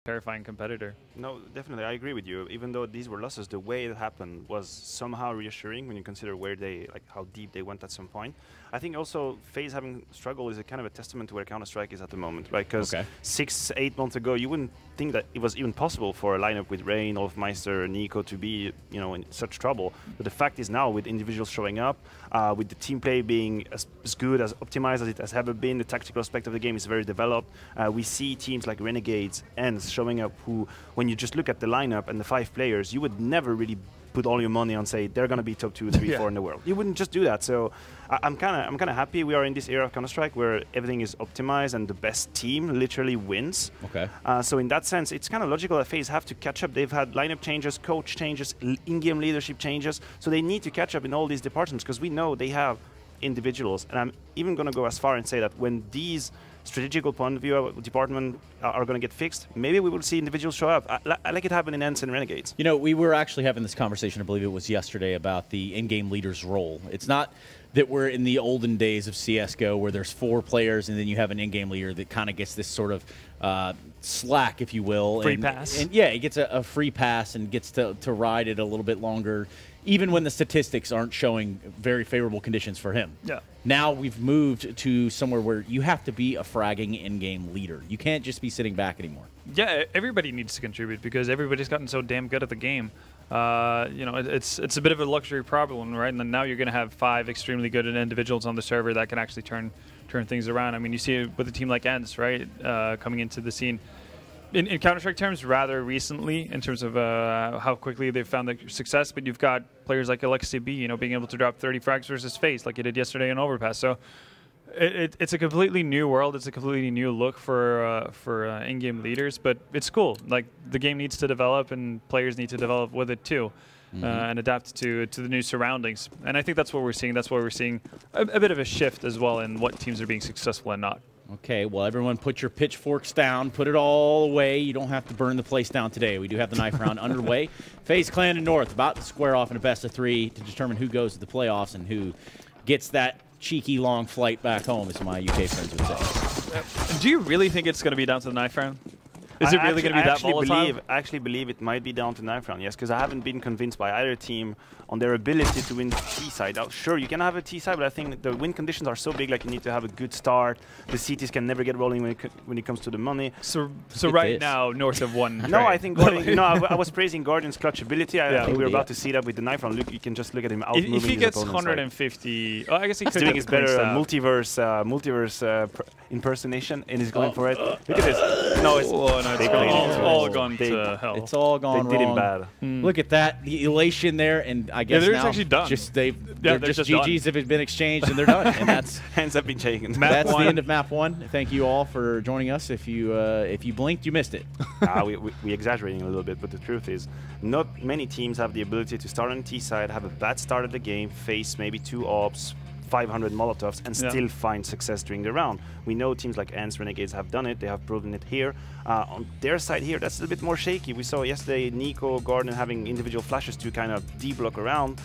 terrifying competitor. No, definitely, I agree with you. Even though these were losses, the way it happened was somehow reassuring when you consider where they, like, how deep they went at some point. I think also Faze having struggled is a kind of a testament to where Counter-Strike is at the moment, right? Because 6-8 months ago, you wouldn't think that it was even possible for a lineup with Rain, Olfmeister, Nico to be, you know, in such trouble. But the fact is now, with individuals showing up, with the team play being as good, as optimized as it has ever been, the tactical aspect of the game is very developed. We see teams like Renegades, ENCE showing up who, when you just look at the lineup and the 5 players, you would never really put all your money on, say, they're going to be top 2, 3, 4 in the world. You wouldn't just do that. So I'm kind of happy we are in this era of Counter-Strike where everything is optimized and the best team literally wins. Okay. So in that sense, it's kind of logical that FaZe have to catch up. They've had lineup changes, coach changes, in-game leadership changes. So they need to catch up in all these departments because we know they have individuals. And I'm even going to go as far and say that when these strategical point of view department are going to get fixed, maybe we will see individuals show up. I like it happen in ENCE and Renegades. You know, we were actually having this conversation, I believe it was yesterday, about the in-game leader's role. It's not that we're in the olden days of CSGO where there's 4 players and then you have an in-game leader that kind of gets this sort of slack, if you will. Free pass. And yeah, he gets a free pass and gets to ride it a little bit longer, even when the statistics aren't showing very favorable conditions for him. Yeah. Now we've moved to somewhere where you have to be a fragging in-game leader. You can't just be sitting back anymore. Yeah, everybody needs to contribute because everybody's gotten so damn good at the game. You know, it's a bit of a luxury problem, right? And then now you're going to have 5 extremely good individuals on the server that can actually turn things around. I mean, you see it with a team like ENCE, right, coming into the scene. In Counter-Strike terms, rather recently, in terms of how quickly they've found their success, but you've got players like Alexi B, you know, being able to drop 30 frags versus Faze like he did yesterday in Overpass. So it's a completely new world. It's a completely new look for in-game leaders, but it's cool. Like, the game needs to develop, and players need to develop with it too, and adapt to the new surroundings. And I think that's what we're seeing. That's why we're seeing a bit of a shift as well in what teams are being successful and not. Okay, well, everyone put your pitchforks down. Put it all away. You don't have to burn the place down today. We do have the knife round underway. FaZe Clan and North about to square off in a best-of-3 to determine who goes to the playoffs and who gets that cheeky long flight back home, as my UK friends would say. Do you really think it's going to be down to the knife round? Is it really going to be that volatile? I actually believe it might be down to knife round, yes, because I haven't been convinced by either team on their ability to win T-side. Sure, you can have a T-side, but I think the win conditions are so big, like you need to have a good start. The CTs can never get rolling when it comes to the money. So right now, North have won. No, I think Guardian, you know, I was praising Guardian's clutch ability. I think we're about to see that with the knife round. Look, you can just look at him out moving his opponents. If he gets 150, I guess he could doing his better multiverse impersonation and he's going for it. Look at this. No, it's all gone to hell. It's all gone wrong. They did him bad. Look at that, the elation there, and I guess they're now actually done. They're just GGs have been exchanged and they're done. And that's hands have been shaken. That's the end of map 1. Thank you all for joining us. If you blinked, you missed it. We're exaggerating a little bit, but the truth is, not many teams have the ability to start on T side, have a bad start of the game, face maybe 2 ops, 500 Molotovs, and still find success during the round. We know teams like ENCE, Renegades have done it. They have proven it here. On their side here, that's a little bit more shaky. We saw yesterday Nico, Gordon having individual flashes to kind of D-block around.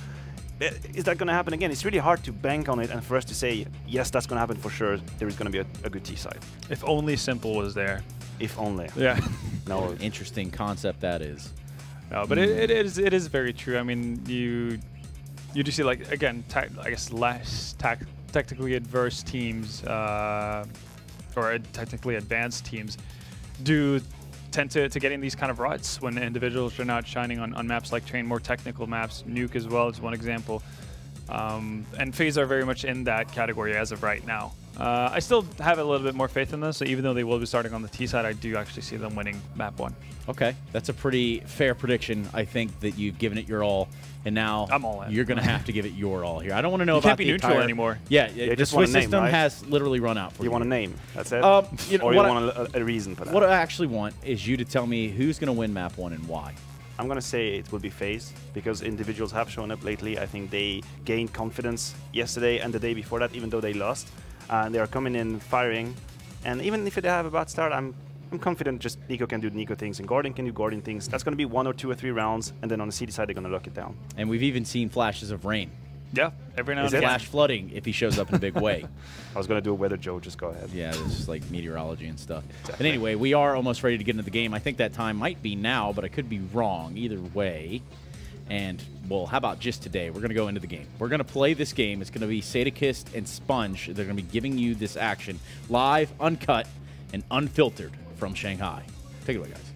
Is that going to happen again? It's really hard to bank on it and for us to say, yes, that's going to happen for sure. There is going to be a good T-side. If only Simple was there. If only. Yeah. No, interesting concept that is. No, but it is very true. I mean, you do see, like, again, I guess less technically adverse teams or technically advanced teams do tend to get in these kind of ruts when individuals are not shining on maps like Train, more technical maps. Nuke as well is one example. And FaZe are very much in that category as of right now. I still have a little bit more faith in this, so even though they will be starting on the T side, I do actually see them winning map 1. Okay, that's a pretty fair prediction. I think that you've given it your all, and now I'm all in. You're going to have to give it your all here. I don't want to know about can't be neutral anymore. Yeah, the Swiss system has literally run out for you. You want a name, that's it? You know, or you want a reason for that? What I actually want is you to tell me who's going to win map 1 and why. I'm going to say it will be FaZe, because individuals have shown up lately. I think they gained confidence yesterday and the day before that, even though they lost. They are coming in firing, and even if they have a bad start, I'm confident just Nico can do Nico things and Gordon can do Gordon things. That's going to be 1 or 2 or 3 rounds, and then on the CD side they're going to lock it down. And we've even seen flashes of Rain. Yeah, every now and again. Flash flooding if he shows up in a big way. I was going to do a weather Joe, just go ahead. Yeah, this is like meteorology and stuff. Exactly. But anyway, we are almost ready to get into the game. I think that time might be now, but I could be wrong. Either way. And, well, how about just today? We're going to go into the game. We're going to play this game. It's going to be Sadakist and Sponge. They're going to be giving you this action live, uncut, and unfiltered from Shanghai. Take it away, guys.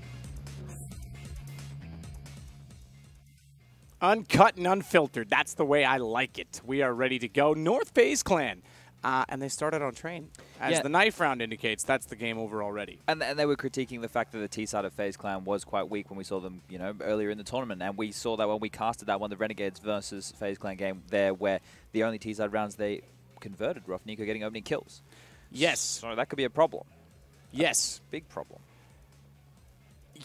Uncut and unfiltered. That's the way I like it. We are ready to go. North Faze Clan. And they started on train. As the knife round indicates, that's the game over already. And they were critiquing the fact that the T side of Faze Clan was quite weak when we saw them, you know, earlier in the tournament. And we saw that when we casted that one, the Renegades versus Faze Clan game there, where the only T side rounds they converted, Rough Nico getting opening kills. Yes. So that could be a problem. Yes. Big problem.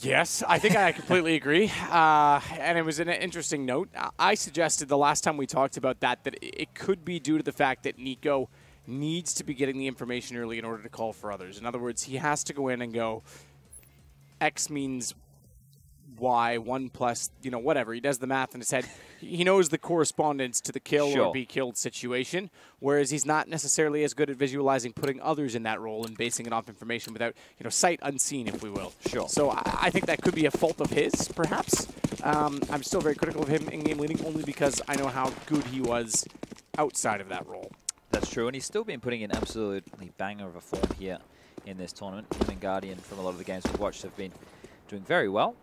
Yes, I think I completely agree. And it was an interesting note. I suggested the last time we talked about that it could be due to the fact that Nico needs to be getting the information early in order to call for others. In other words, he has to go in and go, X means Y, 1 plus, you know, whatever. He does the math in his head. He knows the correspondence to the kill or be killed situation, whereas he's not necessarily as good at visualizing putting others in that role and basing it off information without, you know, sight unseen, if we will. Sure. So I think that could be a fault of his, perhaps. I'm still very critical of him in game leading only because I know how good he was outside of that role. That's true, and he's still been putting in absolutely banger of a form here in this tournament. Him and Guardian, from a lot of the games we've watched, have been doing very well.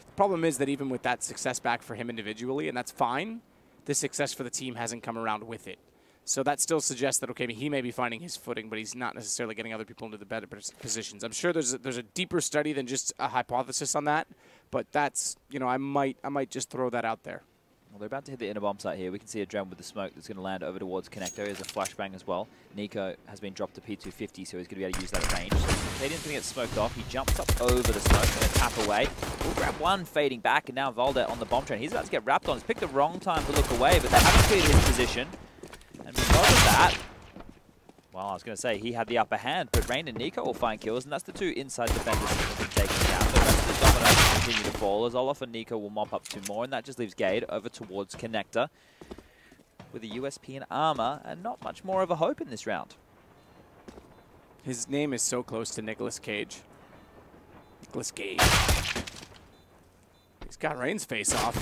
The problem is that even with that success back for him individually, and that's fine, the success for the team hasn't come around with it. So that still suggests that, okay, he may be finding his footing, but he's not necessarily getting other people into the better positions. I'm sure there's a deeper study than just a hypothesis on that, but that's, you know, I might just throw that out there. Well, they're about to hit the inner bomb site here. We can see a Dren with the smoke that's going to land over towards Connector. There's a flashbang as well. Nico has been dropped to P250, so he's going to be able to use that at range. So Cadian's going to get smoked off. He jumps up over the smoke, going to tap away. We'll grab one fading back, and now Valda on the bomb train. He's about to get wrapped on. He's picked the wrong time to look away, but they haven't cleared his position. And because of that, well, I was going to say he had the upper hand, but Rain and Nico will find kills, and that's the two inside defenders that have been taken down. The rest of the dominoes continue to fall as Olaf and Nico will mop up 2 more, and that just leaves Gade over towards Connector with a USP and armor, and not much more of a hope in this round. His name is so close to Nicolas Cage. Nicolas Cage. He's got Rain's face off.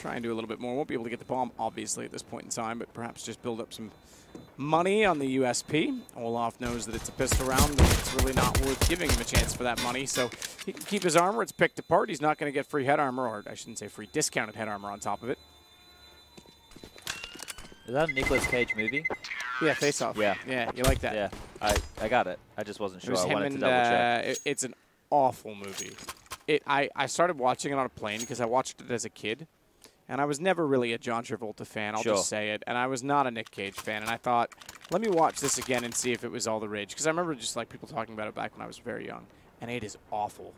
Try and do a little bit more. Won't be able to get the bomb, obviously, at this point in time, but perhaps just build up some money on the USP. Olaf knows that it's a pistol round, but it's really not worth giving him a chance for that money, so he can keep his armor. It's picked apart. He's not going to get free head armor, or I shouldn't say free, discounted head armor on top of it. Is that a Nicolas Cage movie? Yeah, Face Off. Yeah. Yeah, you like that. Yeah, I got it. I just wasn't sure. It was I him wanted and, to double check. it's an awful movie. I started watching it on a plane because I watched it as a kid. And I was never really a John Travolta fan, I'll just say it. And I was not a Nick Cage fan. And I thought, let me watch this again and see if it was all the rage. Because I remember just like people talking about it back when I was very young. And it is awful.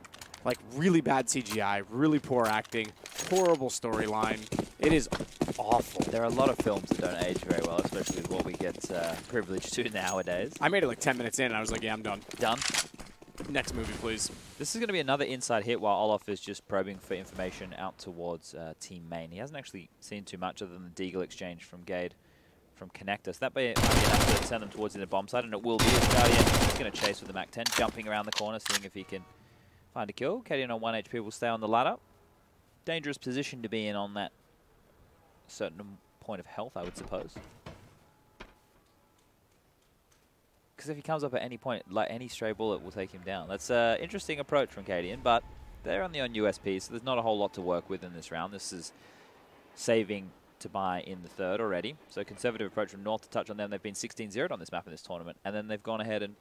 Like really bad CGI, really poor acting, horrible storyline. It is awful. There are a lot of films that don't age very well, especially with what we get privileged to nowadays. I made it like 10 minutes in and I was like, yeah, I'm done. Done. Next movie, please. This is going to be another inside hit while Olaf is just probing for information out towards Team Main. He hasn't actually seen too much other than the Deagle exchange from Gade from Connector. So that might be enough to send them towards the bomb site, and it will be. Guardian is going to chase with the MAC-10, jumping around the corner, seeing if he can find a kill. Cadian on 1 HP will stay on the ladder. Dangerous position to be in on that certain point of health, I would suppose. Because if he comes up at any point, like any stray bullet will take him down. That's an interesting approach from Cadian, but they're only on USP, so there's not a whole lot to work with in this round. This is saving to buy in the third already. So conservative approach from North to touch on them. They've been 16-0'd on this map in this tournament, and then they've gone ahead and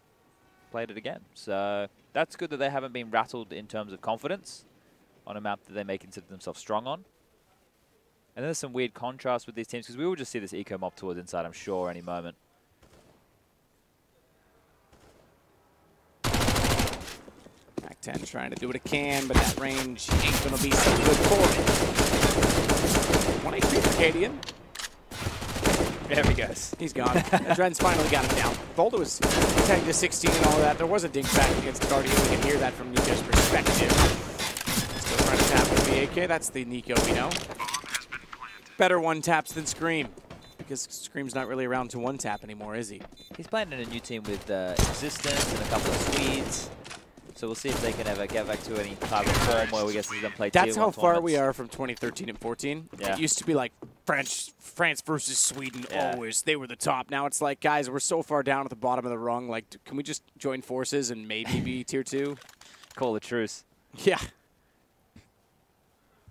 played it again. So that's good that they haven't been rattled in terms of confidence on a map that they may consider themselves strong on. And there's some weird contrast with these teams, because we will just see this eco mob towards inside, I'm sure, any moment. MAC-10 trying to do what it can, but that range ain't going to be so good for it. 1 HP for Cadian. There he goes. He's gone. Dren's finally got him down. Volta was 10 to 16 and all that. There was a dink back against Guardian. We can hear that from Nico's perspective. Still trying to tap with the AK. That's the Nico we know. better one-taps than Scream. Because Scream's not really around to one-tap anymore, is he? He's playing in a new team with Existence and a couple of Swedes. So we'll see if they can ever get back to any type of form where we guess he's going to play That's tier how 1 far tournaments. we are from 2013 and 14. Yeah. It used to be like France versus Sweden Yeah. always. They were the top. Now it's like, guys, we're so far down at the bottom of the rung. Like, can we just join forces and maybe be tier 2? Call a truce. Yeah.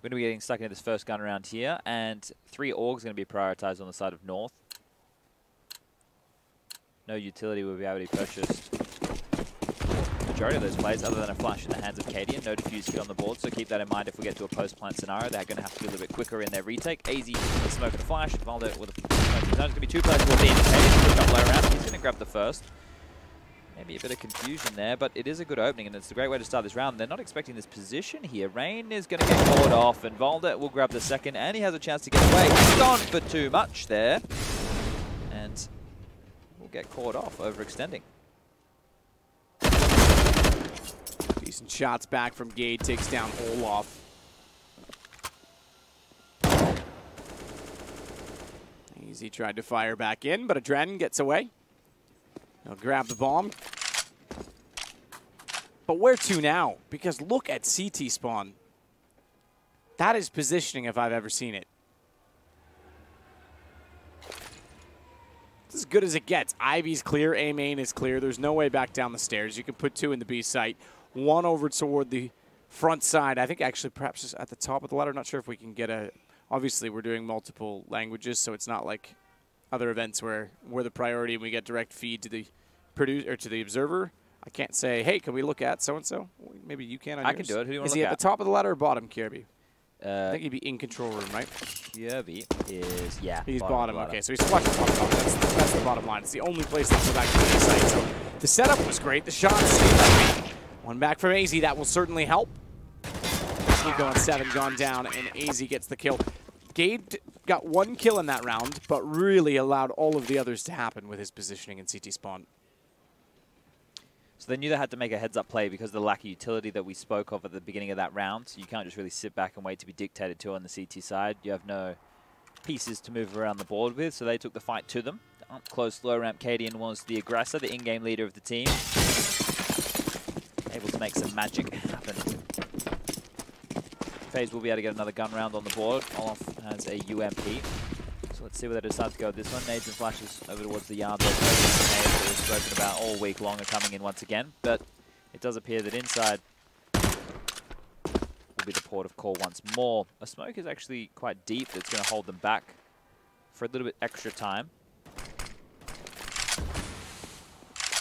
We're going to be getting stuck into this first gun round here, and 3 Orgs going to be prioritized on the side of North. No utility will be able to be purchased. Majority of those plays, other than a flash in the hands of Cadian, no defuse hit on the board, so keep that in mind if we get to a post-plant scenario. They're going to have to be a little bit quicker in their retake. AZ with a smoke and a flash, Valdo with a smoke. There's going to be 2 players towards the end. Cadian pushed up low around. He's going to grab the first. Maybe a bit of confusion there, but it is a good opening, and it's a great way to start this round. They're not expecting this position here. Rain is going to get caught off, and Valda will grab the second, and he has a chance to get away. He's gone for too much there, and will get caught off, overextending. Decent shots back from Gade, takes down Olaf. Easy tried to fire back in, but Adren gets away. He'll grab the bomb. But where to now? Because look at CT spawn. That is positioning if I've ever seen it. It's as good as it gets. Ivy's clear, A main is clear. There's no way back down the stairs. You can put 2 in the B site. 1 over toward the front side. I think actually perhaps just at the top of the ladder. Not sure if we can get a... Obviously, we're doing multiple languages, so it's not like other events where we're the priority and we get direct feed to the producer or to the observer. I can't say, hey, can we look at so-and-so? Maybe you can on I yours. can do it. Who do you want Is to he look at the top of the ladder or bottom, Kirby? I at? think he'd be in control room, right? Kirby is, yeah. He's of bottom. the ladder. Okay, so he's flush bottom. That's the bottom line. It's the only place that's go back to the site. So the setup was great. The shots, one back from AZ. That will certainly help. Nico on 7 gone down, and AZ gets the kill. Gade got 1 kill in that round, but really allowed all of the others to happen with his positioning in CT spawn. So they knew they had to make a heads-up play because of the lack of utility that we spoke of at the beginning of that round. So you can't just really sit back and wait to be dictated to on the CT side. You have no pieces to move around the board with, so they took the fight to them. Up close, low ramp, Cadian was the aggressor, the in-game leader of the team. Able to make some magic happen. Faze will be able to get another gun round on the board. Olaf has a UMP. So let's see where they decide to go with this one. Nades and flashes over towards the yard. Those nades that we've spoken about all week long are coming in once again. But it does appear that inside will be the port of call once more. A smoke is actually quite deep. That's going to hold them back for a little bit extra time.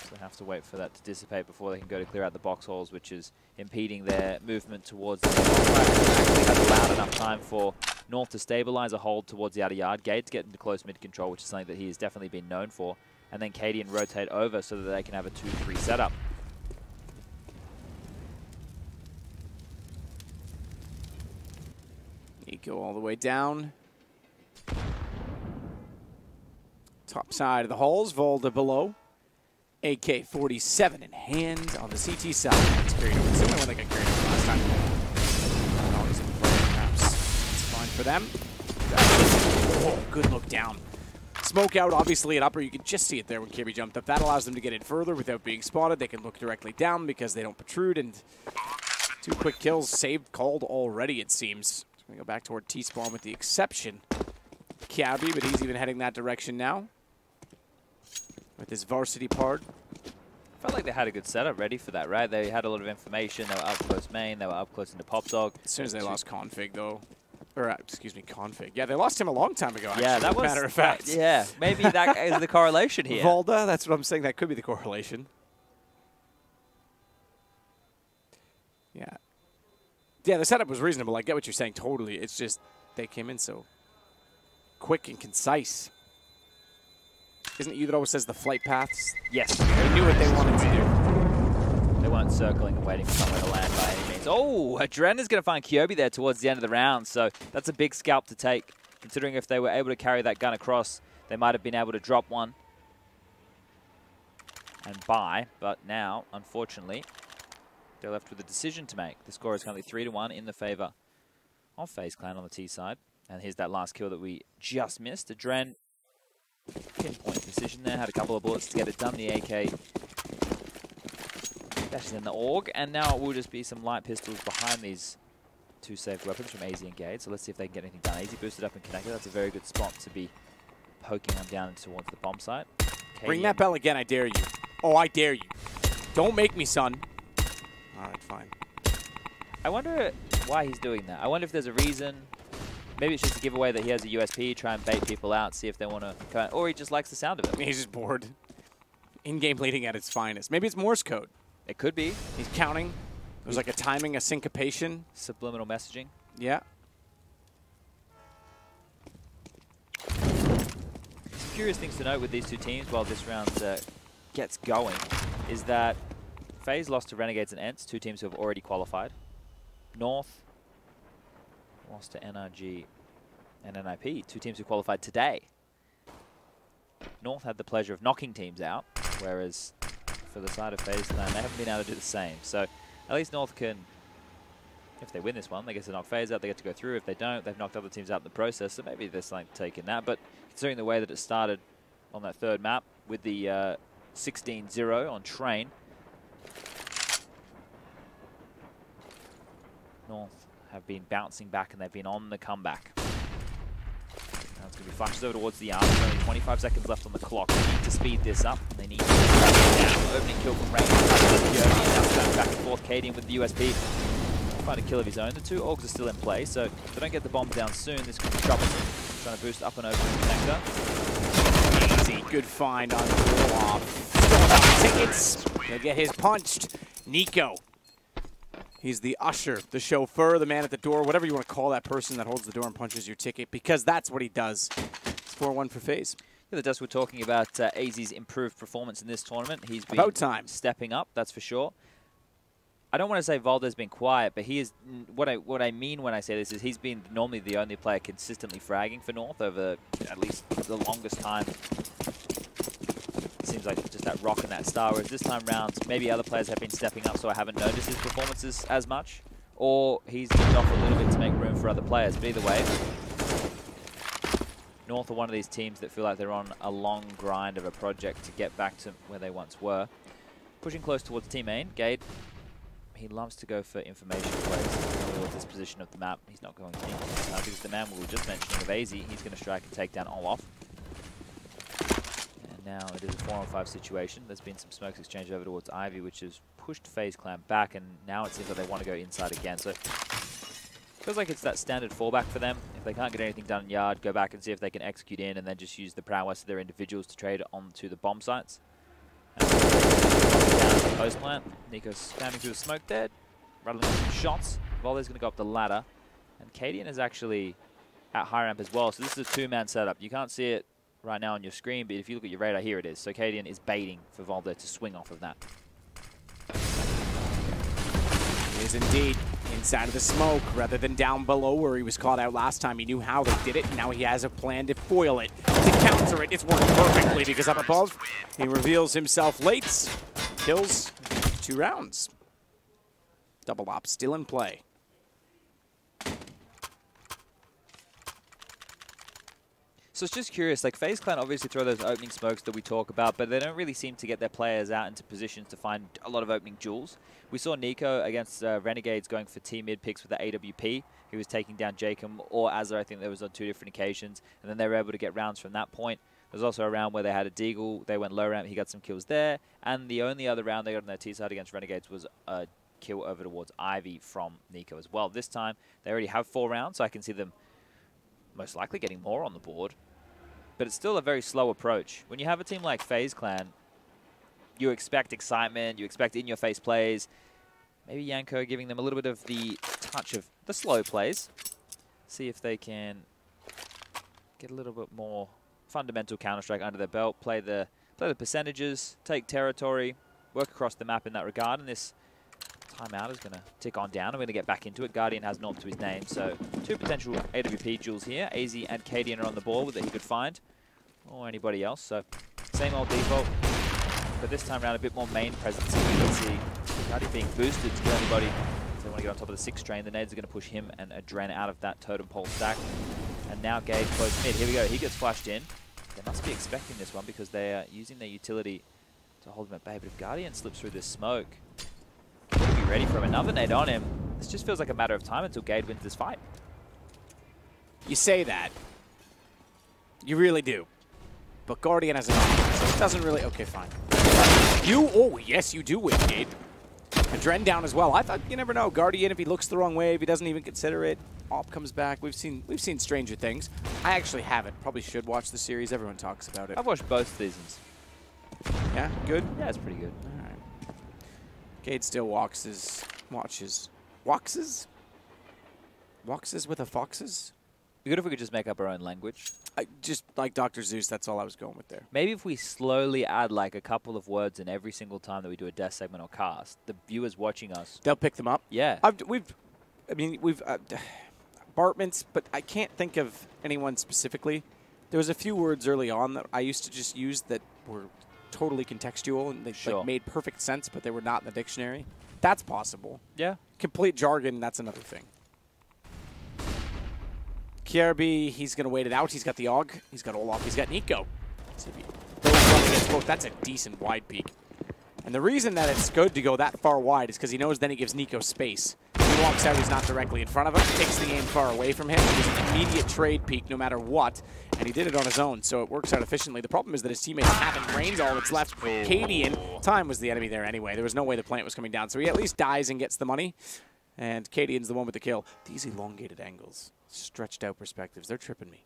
So have to wait for that to dissipate before they can go to clear out the box holes, which is impeding their movement towards the actually has allowed enough time for North to stabilize a hold towards the outer yard. Gade to get into close mid control, which is something that he has definitely been known for. And then Cadian rotate over so that they can have a 2-3 setup. Nico all the way down. Top side of the halls, Volda below. AK-47 in hand on the CT side. It's carried over. Similar one that got carried over last time. Perhaps it's fine for them. Oh, good look down. Smoke out, obviously an upper. You can just see it there when Kirby jumped up. That allows them to get in further without being spotted. They can look directly down because they don't protrude. And 2 quick kills saved, called already, it seems. We go back toward T-spawn with the exception of Cabby, but he's even heading that direction now with his varsity part. Felt like they had a good setup ready for that, right? They had a lot of information. They were up close main. They were up close into Pop Dog. As soon as they lost config, though. Or, excuse me, config. Yeah, they lost him a long time ago, actually, yeah, that was, matter of fact. Yeah, maybe that is the correlation here. Volda, that's what I'm saying. That could be the correlation. Yeah. Yeah, the setup was reasonable. I get what you're saying totally. It's just they came in so quick and concise. Isn't it you that always says the flight paths? Yes. They knew what they wanted to do. They weren't circling and waiting for somewhere to land by any means. Oh, Adren is going to find Kyobi there towards the end of the round, so that's a big scalp to take. Considering if they were able to carry that gun across, they might have been able to drop one and buy, but now, unfortunately, they're left with a decision to make. The score is currently 3-1 in the favor of FaZe Clan on the T side. And here's that last kill that we just missed. Adren, pinpoint decision there. Had a couple of bullets to get it done. The AK dashes in the AUG. And now it will just be some light pistols behind these two saved weapons from AZ and Gade. So let's see if they can get anything done. AZ boosted up and connected. That's a very good spot to be poking them down towards the bomb site. Ring that bell again, I dare you. Oh, I dare you. Don't make me, son. All right, fine. I wonder why he's doing that. I wonder if there's a reason. Maybe it's just a giveaway that he has a USP, try and bait people out, see if they want to come out. Or he just likes the sound of it. He's just bored. In-game leading at its finest. Maybe it's Morse code. It could be. He's counting. There's like a timing, a syncopation. Subliminal messaging. Yeah. Some curious things to note with these two teams while this round gets going is that FaZe lost to Renegades and Ents, two teams who have already qualified. North lost to NRG and NIP, two teams who qualified today. North had the pleasure of knocking teams out, whereas for the side of FaZe, they haven't been able to do the same. So at least North can, if they win this one, they get to knock FaZe out, they get to go through. If they don't, they've knocked other teams out in the process, so maybe there's something to take in that. But considering the way that it started on that third map with the 16-0 on Train, North have been bouncing back and they've been on the comeback. Now it's going to be flashes over towards the arm. There's only 25 seconds left on the clock. They need to speed this up. They need to down. Opening kill from Rain. Now back and forth. Cadian with the USP. Find a kill of his own. The two AUGs are still in play, so if they don't get the bomb down soon, this could be troublesome. Trying to boost up and over the connector. Easy. Good find on the blow-off. Still enough tickets. He'll get his punched. Nico. He's the usher, the chauffeur, the man at the door, whatever you want to call that person that holds the door and punches your ticket, because that's what he does. It's 4-1 for FaZe. Yeah, the dust we're talking about AZ's improved performance in this tournament. He's been about time stepping up, that's for sure. I don't want to say Valde's been quiet, but he is. What I mean when I say this is he's been normally the only player consistently fragging for North over at least the longest time. Seems like just that rock and that star, whereas this time round, maybe other players have been stepping up, so I haven't noticed his performances as much, or he's moved off a little bit to make room for other players. But either way, North are one of these teams that feel like they're on a long grind of a project to get back to where they once were. Pushing close towards team main, Gade, he loves to go for information plays towards this position of the map. He's not going in because the man we were just mentioning of AZ, he's going to strike and take down Olaf. Now it is a 4-on-5 situation. There's been some smokes exchanged over towards Ivy, which has pushed FaZe Clan back, and now it seems like they want to go inside again. So it feels like it's that standard fallback for them. If they can't get anything done in yard, go back and see if they can execute in, and then just use the prowess of their individuals to trade onto the bomb sites. And down to the post plant. Nico's spamming through the smoke there, rattling some shots. Volley's going to go up the ladder, and Cadian is actually at high ramp as well. So this is a two-man setup. You can't see it right now on your screen, but if you look at your radar, here it is. So Cadian is baiting for Valde to swing off of that. He is indeed inside of the smoke rather than down below where he was caught out last time. He knew how they did it, and now he has a plan to foil it, to counter it. It's working perfectly because up above, he reveals himself late, kills 2 rounds. Double op still in play. So it's just curious, like FaZe Clan obviously throw those opening smokes that we talk about, but they don't really seem to get their players out into positions to find a lot of opening jewels. We saw Nico against Renegades going for T mid picks with the AWP. He was taking down Jacob or Azza, I think there was on 2 different occasions, and then they were able to get rounds from that point. There's also a round where they had a Deagle, they went low ramp, he got some kills there, and the only other round they got on their T side against Renegades was a kill over towards Ivy from Nico as well. This time, they already have 4 rounds, so I can see them most likely getting more on the board. But it's still a very slow approach. When you have a team like FaZe Clan, you expect excitement, you expect in-your-face plays. Maybe Yanko giving them a little bit of the touch of the slow plays. See if they can get a little bit more fundamental Counter-Strike under their belt, play the percentages, take territory, work across the map in that regard. And this timeout is going to tick on down. I'm going to get back into it. Guardian has naught to his name, so 2 potential AWP duels here. AZ and Cadian are on the board that he could find, or anybody else. So same old default, but this time around a bit more main presence. You can see Guardian being boosted to kill anybody. So they want to get on top of the 6 train. The nades are going to push him and Adren out of that totem pole stack. And now Gage close mid. Here we go. He gets flashed in. They must be expecting this one because they are using their utility to hold him at bay. But if Guardian slips through this smoke, he'll be ready for him. Another nade on him. This just feels like a matter of time until Gade wins this fight. You say that. You really do. But Guardian has an option, so it doesn't really... Okay, fine. Oh, yes, you do win, Gade. Adren down as well. I thought, you never know. Guardian, if he looks the wrong way, if he doesn't even consider it, Op comes back. We've seen stranger things. I actually haven't. Probably should watch the series. Everyone talks about it. I've watched both seasons. Yeah, good? Yeah, it's pretty good. All right. Gade still watches. Walkses with a foxes? It'd be good if we could just make up our own language. Just like Dr. Zeus, that's all I was going with there. Maybe if we slowly add like a couple of words in every single time that we do a death segment or cast, the viewers watching us. They'll pick them up? Yeah. We've Bartmans, but I can't think of anyone specifically. There was a few words early on that I used to just use that were totally contextual and they like, made perfect sense, but they were not in the dictionary. That's possible. Yeah. Complete jargon, that's another thing. KRB, he's going to wait it out. He's got the AUG. He's got Olaf. He's got Nico. That's a decent wide peek. And the reason that it's good to go that far wide is because he knows then he gives Nico space. If he walks out, he's not directly in front of him. Takes the aim far away from him. There's an immediate trade peek no matter what. And he did it on his own, so it works out efficiently. The problem is that his teammates haven't. Rain's all that's left. Cadian, time was the enemy there anyway. There was no way the plant was coming down. So he at least dies and gets the money. And Cadian's the one with the kill. These elongated angles, stretched out perspectives, they're tripping me.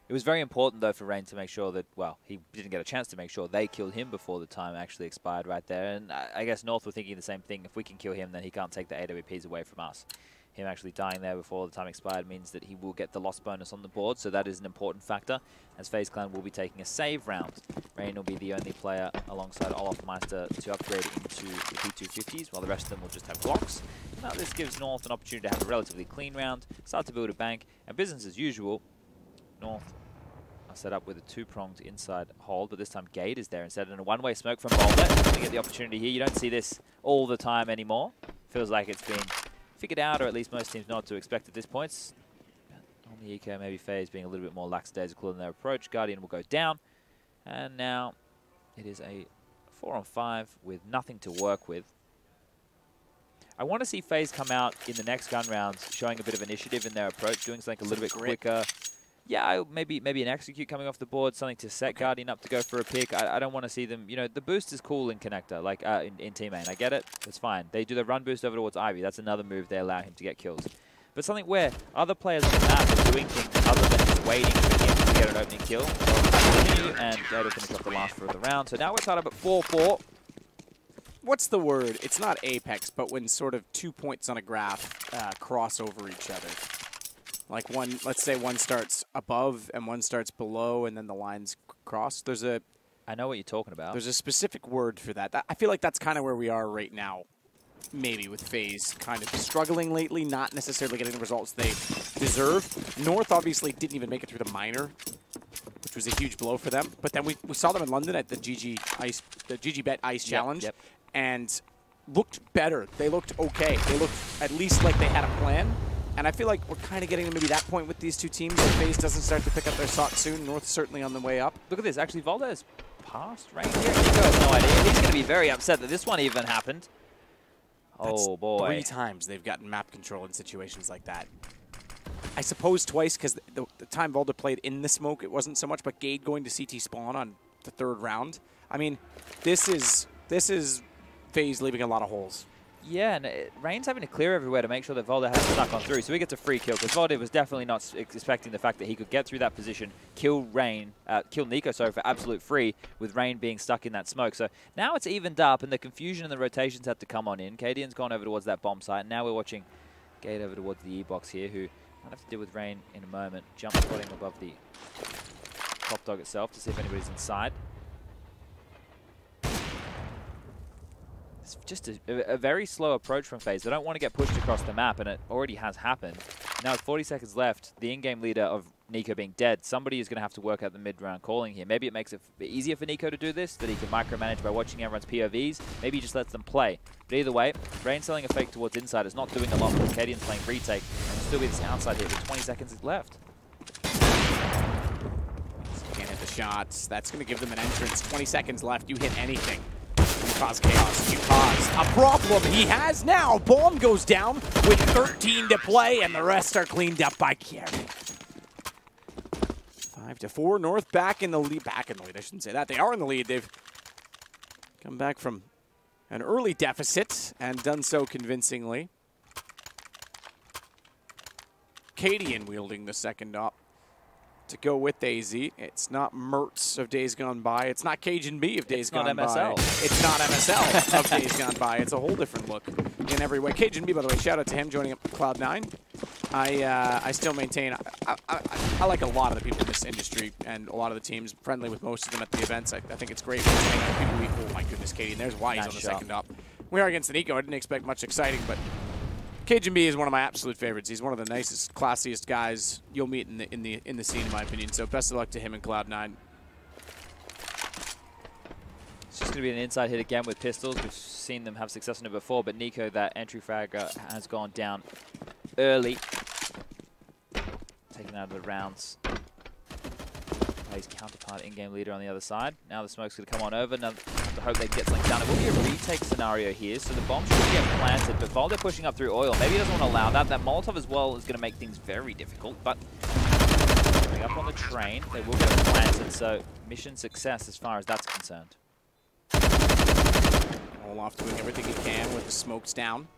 It was very important, though, for Rain to make sure that, well, he didn't get a chance to make sure they killed him before the time actually expired right there. And I guess North were thinking the same thing. If we can kill him, then he can't take the AWPs away from us. Him actually dying there before the time expired means that he will get the loss bonus on the board, so that is an important factor, as FaZe Clan will be taking a save round. Rain will be the only player alongside Olaf Meister to upgrade into the P250s, while the rest of them will just have Glocks. Now this gives North an opportunity to have a relatively clean round, start to build a bank, and business as usual. North are set up with a two-pronged inside hold, but this time Gade is there instead, and a one-way smoke from Boulder. Going to get the opportunity here. You don't see this all the time anymore. Feels like it's been figured out, or at least most teams know what to expect at this point. On the eco, maybe FaZe being a little bit more lackadaisical in their approach. Guardian will go down, and now it is a 4-on-5 with nothing to work with. I want to see FaZe come out in the next gun rounds showing a bit of initiative in their approach, doing something a little bit quicker. Yeah, maybe an execute coming off the board, something to set Guardian up to go for a pick. I don't want to see them, you know, the boost is cool in Connector, like in team main. I get it, it's fine. They do the run boost over towards Ivy. That's another move they allow him to get kills. But something where other players on the map are doing things other than just waiting for him to get an opening kill. And Gade will finish off the last for the round. So now we're tied up at 4-4. What's the word? It's not apex, but when sort of 2 points on a graph cross over each other. Like one, let's say one starts above and one starts below, and then the lines cross. There's a... I know what you're talking about. There's a specific word for that. I feel like that's kind of where we are right now. Maybe with FaZe kind of struggling lately, not necessarily getting the results they deserve. North obviously didn't even make it through the minor, which was a huge blow for them. But then we saw them in London at the GG Bet Ice Challenge, and looked better. They looked okay. They looked at least like they had a plan. And I feel like we're kind of getting to maybe that point with these two teams. If FaZe doesn't start to pick up their shot soon, North certainly on the way up. Look at this. Actually, Valdez passed Rain here. Nico has no idea. He's going to be very upset that this one even happened. Oh, boy. 3 times they've gotten map control in situations like that. I suppose twice, because the time Valda played in the smoke, it wasn't so much, but Gade going to CT spawn on the 3rd round. I mean, this is FaZe leaving a lot of holes. Yeah, and Rain's having to clear everywhere to make sure that Volda has snuck on through, so he gets a free kill, because Volda was definitely not expecting the fact that he could get through that position, kill Nico, sorry, for absolute free, with Rain being stuck in that smoke. So now it's evened up, and the confusion and the rotations had to come on in. Cadian's gone over towards that bomb site, and now we're watching Gade over towards the E-box here, who might have to deal with Rain in a moment. Jump spotting above the top dog itself to see if anybody's inside. It's just a very slow approach from FaZe. They don't want to get pushed across the map, and it already has happened. Now with 40 seconds left, the in-game leader of Nico being dead, somebody is going to have to work out the mid-round calling here. Maybe it makes it easier for Nico to do this, that he can micromanage by watching everyone's POVs. Maybe he just lets them play. But either way, Rain selling a fake towards inside is not doing a lot, because Cadian's playing retake, and will still be this outside here with 20 seconds left. shots. That's going to give them an entrance. 20 seconds left. You hit anything. You cause chaos. You cause a problem. He has now. Bomb goes down with 13 to play, and the rest are cleaned up by Kieran. 5-4. North back in the lead. Back in the lead. I shouldn't say that. They are in the lead. They've come back from an early deficit and done so convincingly. Cadian wielding the second op to go with AZ. It's not Mertz of Days Gone By. It's not Cajun B of Days Gone By. It's not MSL of Days Gone By. It's a whole different look in every way. Cajun B, by the way, shout out to him joining up Cloud9. I still maintain, I like a lot of the people in this industry and a lot of the teams, friendly with most of them at the events. I think it's great. Oh my goodness, Katie, and there's why he's on the second op. We are against the Nico. I didn't expect much exciting, but Cajun B is one of my absolute favorites. He's one of the nicest, classiest guys you'll meet in the scene, in my opinion. So best of luck to him and Cloud9. It's just going to be an inside hit again with pistols. We've seen them have success in it before, but Nico, that entry fragger, has gone down early. Taken out of the rounds. His counterpart in-game leader on the other side. Now the smoke's going to come on over. Now have to hope they get something done. It will be a retake scenario here, so the bomb should get planted, but while they're pushing up through oil, maybe he doesn't want to allow that. That Molotov as well is going to make things very difficult, but coming up on the train, they will get it planted, so mission success as far as that's concerned. Olaf doing everything he can with the smokes down.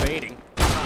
Fading.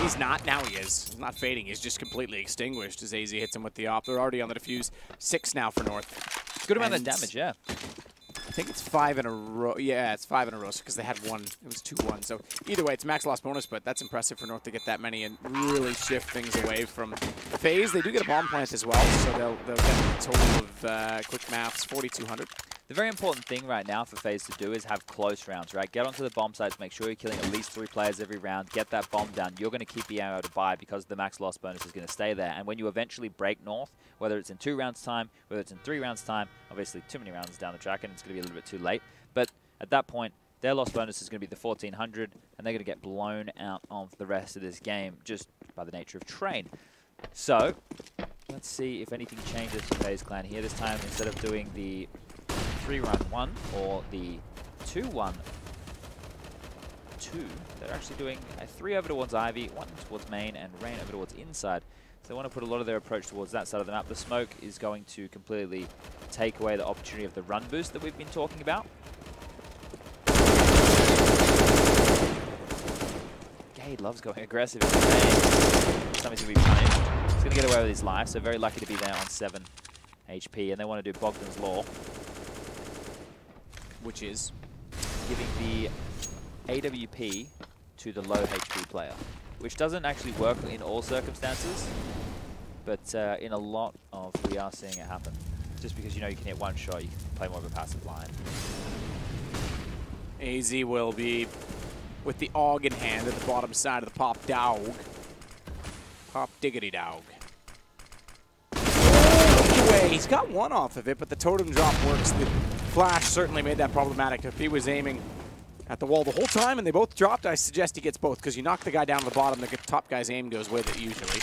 He's not. Now he is. He's not fading. He's just completely extinguished as AZ hits him with the op. They're already on the defuse. 6 now for North. Good amount of damage, yeah. I think it's 5 in a row. Yeah, it's 5 in a row because they had one. It was 2-1. So either way, it's max loss bonus, but that's impressive for North to get that many and really shift things away from Faze. They do get a bomb plant as well, so they'll get a total of quick maths, 4,200. The very important thing right now for Faze to do is have close rounds, right? Get onto the bomb sites, make sure you're killing at least 3 players every round, get that bomb down. You're going to keep being able to buy because the max loss bonus is going to stay there. And when you eventually break North, whether it's in 2 rounds time, whether it's in 3 rounds time, obviously too many rounds down the track and it's going to be a little bit too late. But at that point, their loss bonus is going to be the 1,400 and they're going to get blown out of the rest of this game just by the nature of train. So let's see if anything changes for Faze Clan here. This time, instead of doing the 3-run-1 or the 2-1-2, they're actually doing a 3 over towards Ivy, 1 towards main, and Rain over towards inside. So they want to put a lot of their approach towards that side of the map. The smoke is going to completely take away the opportunity of the run boost that we've been talking about. Gade loves going aggressive in the main. Something's going to be punished. He's going to get away with his life, so very lucky to be there on 7 HP, and they want to do Bogdan's Law, which is giving the AWP to the low HP player, which doesn't actually work in all circumstances, but in a lot of, we are seeing it happen. Just because you know you can hit one shot, you can play more of a passive line. AZ will be with the AUG in hand at the bottom side of the Pop Dog. Pop Diggity Dog. Away. He's got one off of it, but the totem drop works. The flash certainly made that problematic. If he was aiming at the wall the whole time and they both dropped, I suggest he gets both, because you knock the guy down to the bottom, the top guy's aim goes with it usually.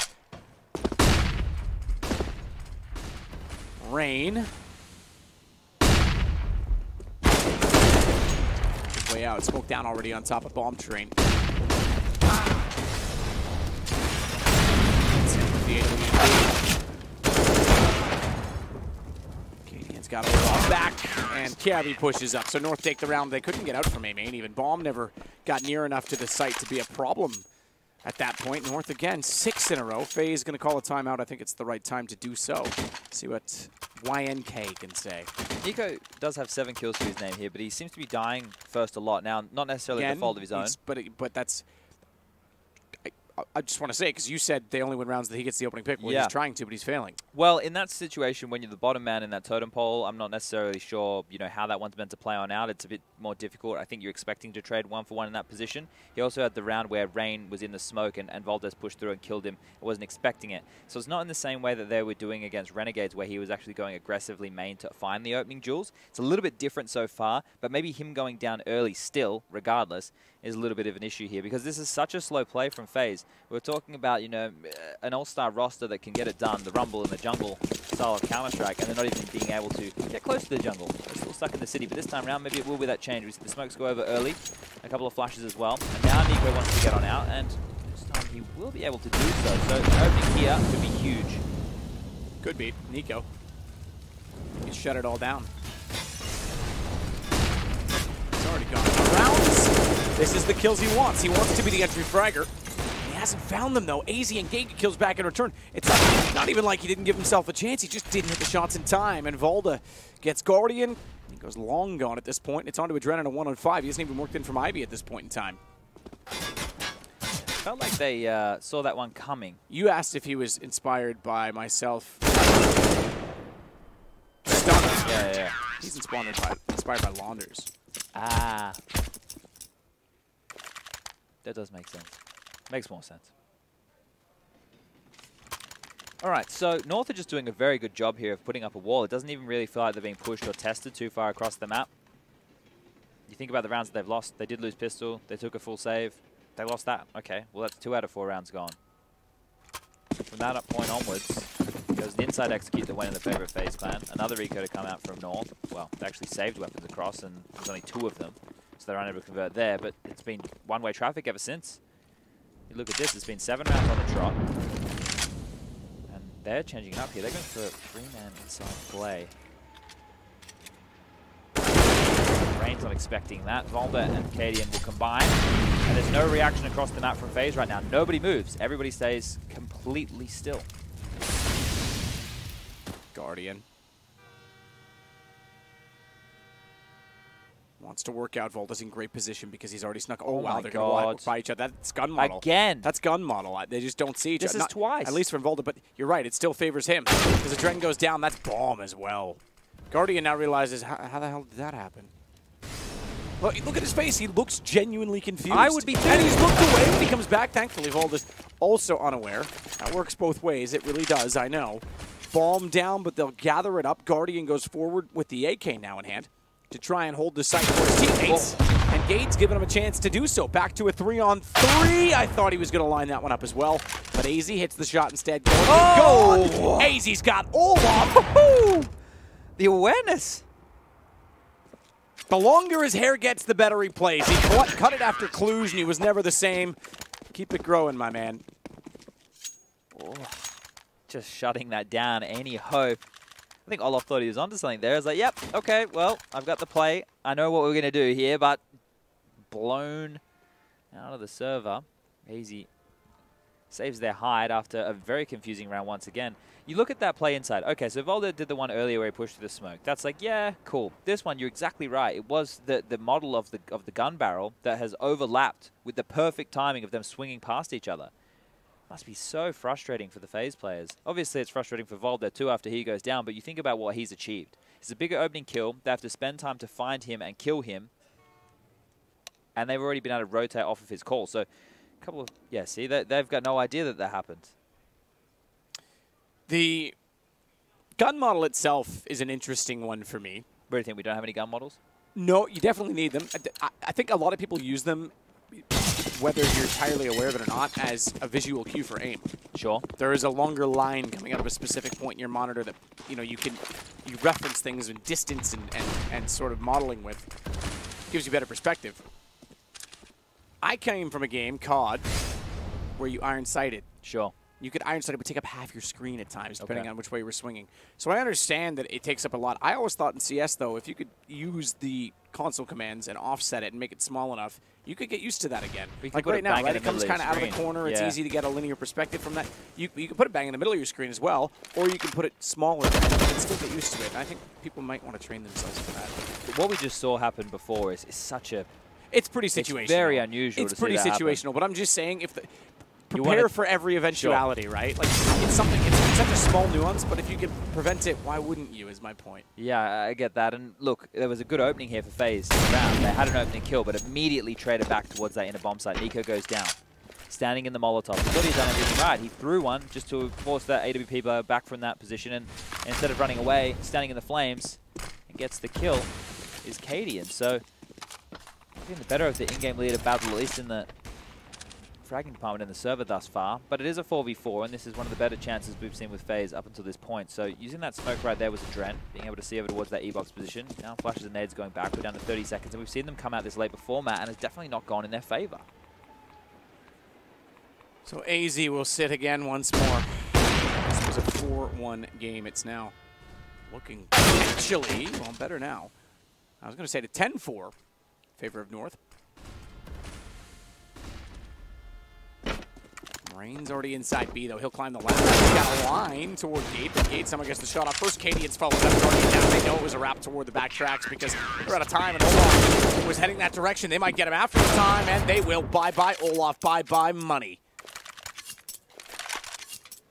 Rain. His way out. Smoke down already on top of bomb train. Cadian's got a little back, and Cabby pushes up. So North take the round. They couldn't get out from A main. Even bomb never got near enough to the site to be a problem at that point. North again, 6 in a row. Faze going to call a timeout. I think it's the right time to do so. See what YNK can say. Nico does have 7 kills to his name here, but he seems to be dying first a lot. Now, not necessarily the fault of his own. But that's... I just want to say, because you said they only win rounds that he gets the opening pick. Well, he's trying to, but he's failing. Well, in that situation, when you're the bottom man in that totem pole, I'm not necessarily sure, you know, how that one's meant to play on out. It's a bit more difficult. I think you're expecting to trade 1-for-1 in that position. He also had the round where Rain was in the smoke and Valdez pushed through and killed him. I wasn't expecting it. So it's not in the same way that they were doing against Renegades, where he was actually going aggressively main to find the opening jewels. It's a little bit different so far, but maybe him going down early still, regardless, is a little bit of an issue here, because this is such a slow play from FaZe. We're talking about, you know, an all-star roster that can get it done, the Rumble and the jungle style of Counter-Strike, and they're not even being able to get close to the jungle. They're still stuck in the city, but this time around, maybe it will be that change. We see the smokes go over early, a couple of flashes as well, and now Nico wants to get on out, and this time he will be able to do so. So opening here could be huge. Could be. Nico. He shut it all down. It's already gone rounds. This is the kills he wants. He wants to be the entry fragger. He hasn't found them, though. AZ and Gate kills back in return. It's not even like he didn't give himself a chance. He just didn't hit the shots in time. And Valda gets Guardian. He goes long gone at this point. It's on to Adrenaline, a 1-on-5. He hasn't even worked in from Ivy at this point in time. Felt like they saw that one coming. You asked if he was inspired by myself. Stunner. Yeah. He's inspired by Launders. Ah. That does make sense. Makes more sense. All right, so North are just doing a very good job here of putting up a wall. It doesn't even really feel like they're being pushed or tested too far across the map. You think about the rounds that they've lost. They did lose pistol. They took a full save. They lost that. Okay, well, that's 2 out of 4 rounds gone. From that point onwards, there was an inside execute that went in the favor of FaZe Clan. Another eco to come out from North. Well, they actually saved weapons across, and there's only 2 of them. So they're unable to convert there, but it's been one-way traffic ever since. You look at this, it's been 7 rounds on the trot. And they're changing it up here. They're going for a 3-man inside play. Rain's not expecting that. Valda and Cadian will combine. And there's no reaction across the map from FaZe right now. Nobody moves. Everybody stays completely still. Guardian. Wants to work out. Volta's in great position because he's already snuck. Oh, wow, they're going to walk by each other. That's gun model. Again. That's gun model. They just don't see each other. This is twice. At least from Volta, but you're right. It still favors him because the Dren goes down. That's bomb as well. Guardian now realizes, how the hell did that happen? Look at his face. He looks genuinely confused. I would be too. And he's looked away when he comes back. Thankfully, Volta's also unaware. That works both ways. It really does, I know. Bomb down, but they'll gather it up. Guardian goes forward with the AK now in hand to try and hold the site for his teammates. Oh. And Gates giving him a chance to do so. Back to a 3-on-3. I thought he was going to line that one up as well. But AZ hits the shot instead. Oh! AZ's got all off. The awareness. The longer his hair gets, the better he plays. He cut it after clues, and he was never the same. Keep it growing, my man. Oh, just shutting that down. Any hope? I think Olaf thought he was onto something there. I was like, yep, okay, well, I've got the play. I know what we're going to do here, but blown out of the server. Easy saves their hide after a very confusing round once again. You look at that play inside. Okay, so Volda did the one earlier where he pushed through the smoke. That's like, yeah, cool. This one, you're exactly right. It was the model of the gun barrel that has overlapped with the perfect timing of them swinging past each other. Must be so frustrating for the FaZe players. Obviously, it's frustrating for Volda too after he goes down, but you think about what he's achieved. It's a bigger opening kill. They have to spend time to find him and kill him. And they've already been able to rotate off of his call. So, a couple of, yeah, see, they've got no idea that happened. The gun model itself is an interesting one for me. What do you think? We don't have any gun models? No, you definitely need them. I think a lot of people use them, whether you're entirely aware of it or not, as a visual cue for aim. Sure. There is a longer line coming out of a specific point in your monitor that you reference things in distance and sort of modeling with. Gives you better perspective. I came from a game, COD, where you iron sighted. Sure. You could iron sight, it would take up half your screen at times, depending on which way you were swinging. So I understand that it takes up a lot. I always thought in CS, though, if you could use the console commands and offset it and make it small enough, you could get used to that again. Like right now, right? It comes kind of out of the corner. It's easy to get a linear perspective from that. You can put it bang in the middle of your screen as well, or you can put it smaller and still get used to it. And I think people might want to train themselves for that. What we just saw happen before is such a... It's pretty situational. It's very unusual It's to pretty see that situational, happen. but I'm just saying if the... prepare for every eventuality, right? Like, it's something, it's such a small nuance, but if you can prevent it, why wouldn't you, is my point. Yeah, I get that. And look, there was a good opening here for FaZe in the round. They had an opening kill, but immediately traded back towards that inner bomb site. Nico goes down, standing in the Molotov. He thought he'd done everything right. He threw one just to force that AWP player back from that position, and instead of running away, standing in the flames, and gets the kill, is Cadian. So, getting the better of the in-game leader battle, at least in the fragging department in the server thus far, but it is a 4v4, and this is one of the better chances we've seen with FaZe up until this point. So using that smoke right there was a Dren, being able to see over towards that E-box position. Now flashes and nades going back. We're down to 30 seconds, and we've seen them come out this late before, Matt, and it's definitely not gone in their favor. So AZ will sit again once more. This was a 4-1 game. It's now looking potentially, well, better now. I was going to say to 10-4 in favor of North. Rain's already inside B, though. He'll climb the ladder. He's got a line toward Gate, but Gate somehow gets the shot off. First, Cadian's followed up, already down. They know it was a wrap toward the back tracks because they're out of time, and Olaf was heading that direction. They might get him after the time, and they will. Bye-bye, Olaf. Bye-bye, money.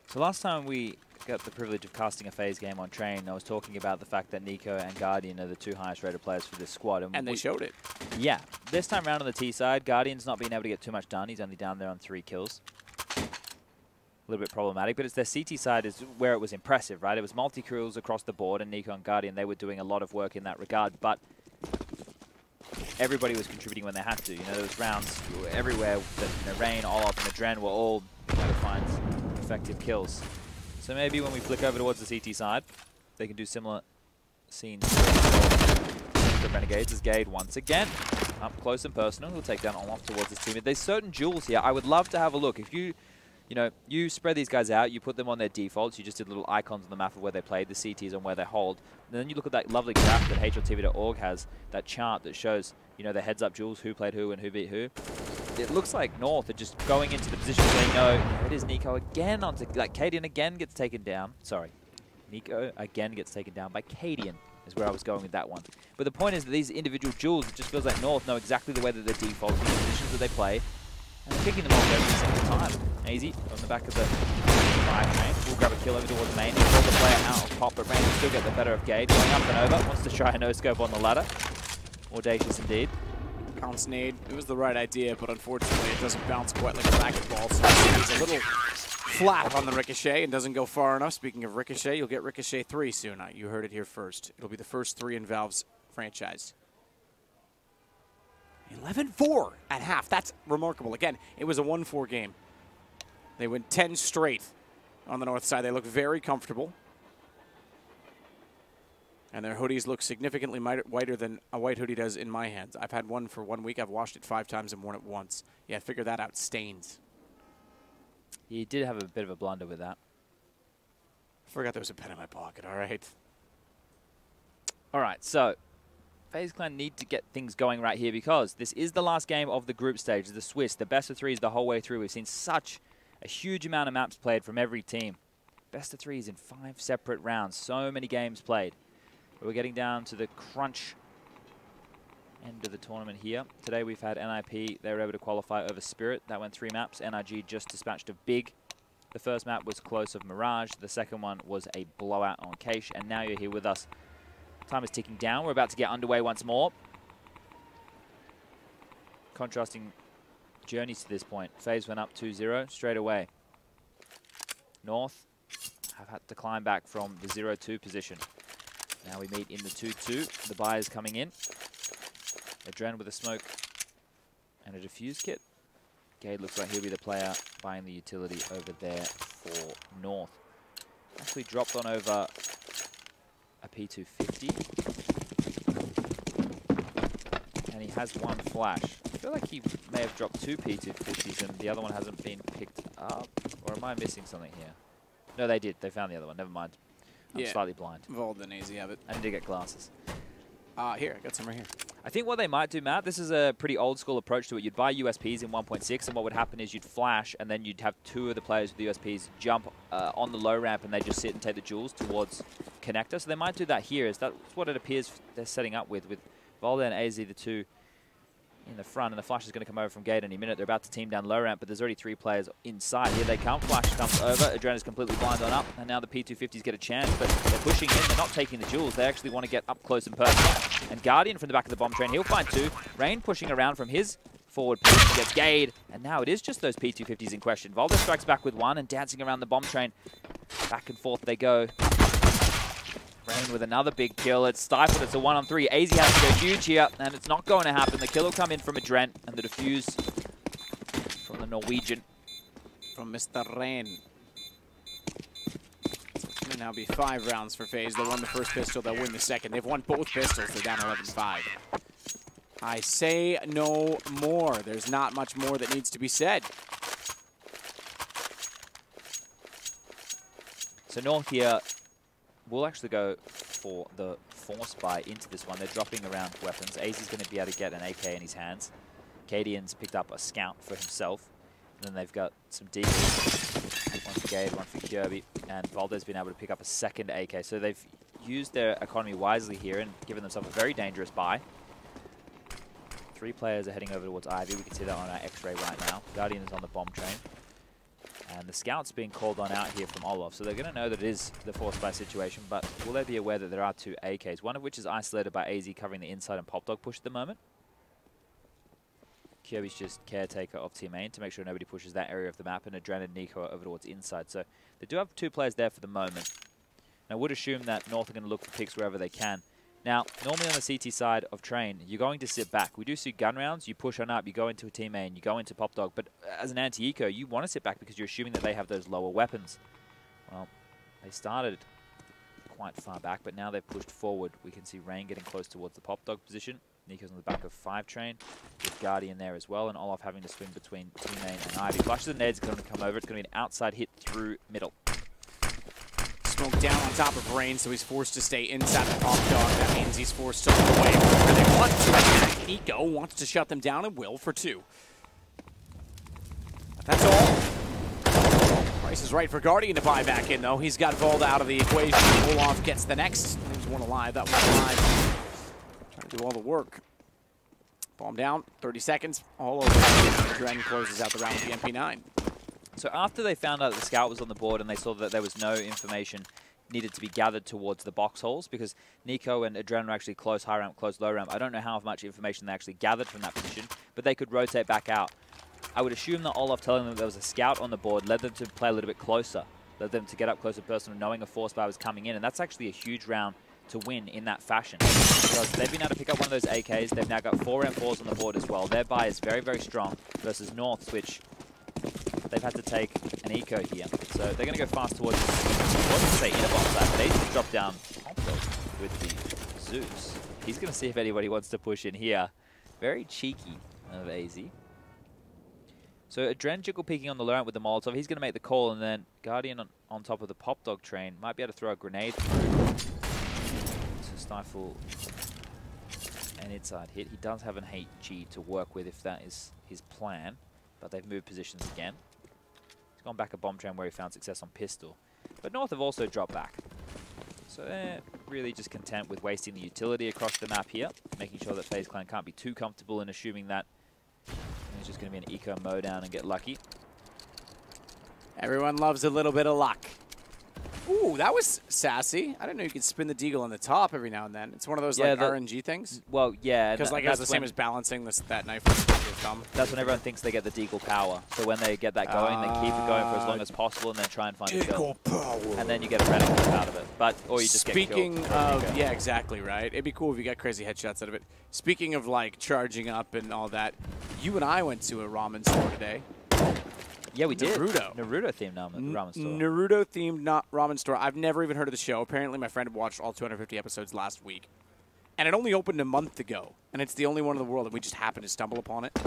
So last time we got the privilege of casting a FaZe game on Train, I was talking about the fact that Nico and Guardian are the two highest rated players for this squad. And they showed it. Yeah. This time around on the T side, Guardian's not being able to get too much done. He's only down there on 3 kills. A little bit problematic, but it's their CT side is where it was impressive, right? It was multi-kills across the board, and Nico and Guardian, they were doing a lot of work in that regard, but everybody was contributing when they had to. You know, there was rounds everywhere that, you know, Rain, Olaf, and the Dren were all trying to find effective kills. So maybe when we flick over towards the CT side, they can do similar scenes. The Renegades as Gade once again up close and personal. He'll take down Olaf towards his teammate. There's certain jewels here. I would love to have a look. If you spread these guys out, you put them on their defaults, you just did little icons on the map of where they played, the CTs on where they hold, and then you look at that lovely graph that HLTV.org has, that chart that shows, you know, the heads-up jewels, who played who and who beat who. It looks like North are just going into the positions they know. It is Nico again onto, like, Cadian again gets taken down. Sorry. Nico again gets taken down by Cadian is where I was going with that one. But the point is that these individual jewels, it just feels like North know exactly the way that they're defaulting, the positions that they play, and they're picking them off every single time. Easy on the back of the fire train. We'll grab a kill over towards main. He'll pull the player out of pop, but Rain will still get the better of Gade. Going up and over. Wants to try a no-scope on the ladder. Audacious indeed. Bounce nade. It was the right idea, but unfortunately it doesn't bounce quite like a racquetball. So it's a little flat on the ricochet and doesn't go far enough. Speaking of ricochet, you'll get Ricochet 3 soon. You heard it here first. It'll be the first 3 in Valve's franchise. 11-4 at half. That's remarkable. Again, it was a 1-4 game. They went 10 straight on the north side. They look very comfortable. And their hoodies look significantly whiter than a white hoodie does in my hands. I've had one for 1 week. I've washed it 5 times and worn it once. Yeah, figure that out. Stains. He did have a bit of a blunder with that. I forgot there was a pen in my pocket. All right. All right, so FaZe Clan need to get things going right here because this is the last game of the group stage, the Swiss, the best of 3s the whole way through. We've seen such a huge amount of maps played from every team. Best of 3s in 5 separate rounds. So many games played. We're getting down to the crunch end of the tournament here. Today we've had NIP. They were able to qualify over Spirit. That went 3 maps. NRG just dispatched of Big. The first map was close of Mirage. The second one was a blowout on Cache. And now you're here with us. Time is ticking down. We're about to get underway once more. Contrasting journeys to this point. FaZe went up 2-0 straight away. North have had to climb back from the 0-2 position. Now we meet in the 2-2. The buyers coming in. Adren with a smoke and a defuse kit. Gade looks like he'll be the player buying the utility over there for North. Actually dropped on over a P250. And he has 1 flash. I feel like he may have dropped 2 P250s and the other one hasn't been picked up. Or am I missing something here? No, they did. They found the other one. Never mind. I'm slightly blind. Vault and AZ have it. I need to get glasses. Here, I got some right here. I think what they might do, Matt, this is a pretty old school approach to it. You'd buy USPs in 1.6, and what would happen is you'd flash, and then you'd have 2 of the players with the USPs jump on the low ramp, and they just sit and take the jewels towards connector. So they might do that here. That's what it appears they're setting up with Volda and AZ, the 2 in the front, and the flash is going to come over from gate any minute. They're about to team down low ramp, but there's already 3 players inside. Here they come. Flash comes over. Adrena's completely blind on up, and now the P250s get a chance, but they're pushing in. They're not taking the jewels. They actually want to get up close and personal. And Guardian from the back of the bomb train, he'll find 2. Rain pushing around from his forward push, gets Gade, and now it is just those P250s in question. Volder strikes back with 1 and dancing around the bomb train. Back and forth they go. Rain with another big kill. It's stifled. It's a 1-on-3. AZ has to go huge here, and it's not going to happen. The kill will come in from Adrent, and the defuse from the Norwegian. From Mr. Rain. It's going to now be 5 rounds for FaZe. They won the first pistol. They'll win the second. They've won both pistols. They're down 11-5. I say no more. There's not much more that needs to be said. So North here will actually go for the force buy into this one. They're dropping around weapons. AZ's going to be able to get an AK in his hands. Cadian's picked up a scout for himself. And then they've got some deagles. One for Gade, one for Kirby. And Valde's been able to pick up a second AK. So they've used their economy wisely here and given themselves a very dangerous buy. 3 players are heading over towards Ivy. We can see that on our X-ray right now. Guardian is on the bomb train. And the scout's being called on out here from Olaf, so they're going to know that it is the force buy situation, but will they be aware that there are 2 AKs, one of which is isolated by AZ covering the inside and Pop Dog push at the moment. Kirby's just caretaker of Team Main to make sure nobody pushes that area of the map, and Adren and Nico are over towards inside, so they do have 2 players there for the moment. And I would assume that North are going to look for picks wherever they can. Now, normally on the CT side of Train, you're going to sit back. We do see gun rounds, you push on up, you go into a team main, you go into Pop Dog, but as an anti-eco, you want to sit back because you're assuming that they have those lower weapons. Well, they started quite far back, but now they've pushed forward. We can see Rain getting close towards the Pop Dog position. Nico's on the back of 5 Train, with Guardian there as well, and Olaf having to swing between team main and Ivy. Flashes and Ned's going to come over. It's going to be an outside hit through middle. Smoke down on top of Rain, so he's forced to stay inside the Pop Dog. That means he's forced to look away from where they want to. Nico wants to shut them down and will for 2. But that's all. Price is right for Guardian to buy back in, though. He's got Volda out of the equation. Olaf gets the next. There's one alive. That one alive. Trying to do all the work. Bomb down. 30 seconds. All over. Dren closes out the round with the MP9. So after they found out that the scout was on the board and they saw that there was no information needed to be gathered towards the box holes, because Nico and Adren were actually close high ramp, close low ramp. I don't know how much information they actually gathered from that position, but they could rotate back out. I would assume that Olaf telling them there was a scout on the board led them to play a little bit closer, led them to get up close and personal, knowing a force buy was coming in, and that's actually a huge round to win in that fashion. Because they've been able to pick up one of those AKs, they've now got 4 M4s on the board as well. Their buy is very, very strong versus North, which they've had to take an eco here. So they're going to go fast towards, I wasn't to say inner bomb side, but they just drop down with the Zeus. He's going to see if anybody wants to push in here. Very cheeky of AZ. So Adren jiggle peeking on the low ramp with the Molotov. He's going to make the call, and then Guardian on top of the Pop Dog train might be able to throw a grenade through to stifle an inside hit. He does have an HG to work with if that is his plan. But they've moved positions again. He's gone back a bomb train where he found success on pistol. But North have also dropped back. So they're really just content with wasting the utility across the map here, making sure that FaZe Clan can't be too comfortable in assuming that it's just going to be an eco mow down and get lucky. Everyone loves a little bit of luck. Ooh, that was sassy. I didn't know you could spin the deagle on the top every now and then. It's one of those like RNG things. Well, yeah. Because like it's the same as balancing that knife with your thumb. That's when everyone thinks they get the deagle power. So when they get that going, they keep it going for as long as possible and then try and find a kill. Power. And then you get a random clip out of it. But or you just Speaking get of, yeah, exactly right. It'd be cool if you got crazy headshots out of it. Speaking of like charging up and all that, you and I went to a ramen store today. Yeah, we did. Naruto. Naruto-themed ramen store. Naruto-themed ramen store. I've never even heard of the show. Apparently, my friend watched all 250 episodes last week. And it only opened a month ago. And it's the only one in the world, and we just happened to stumble upon it.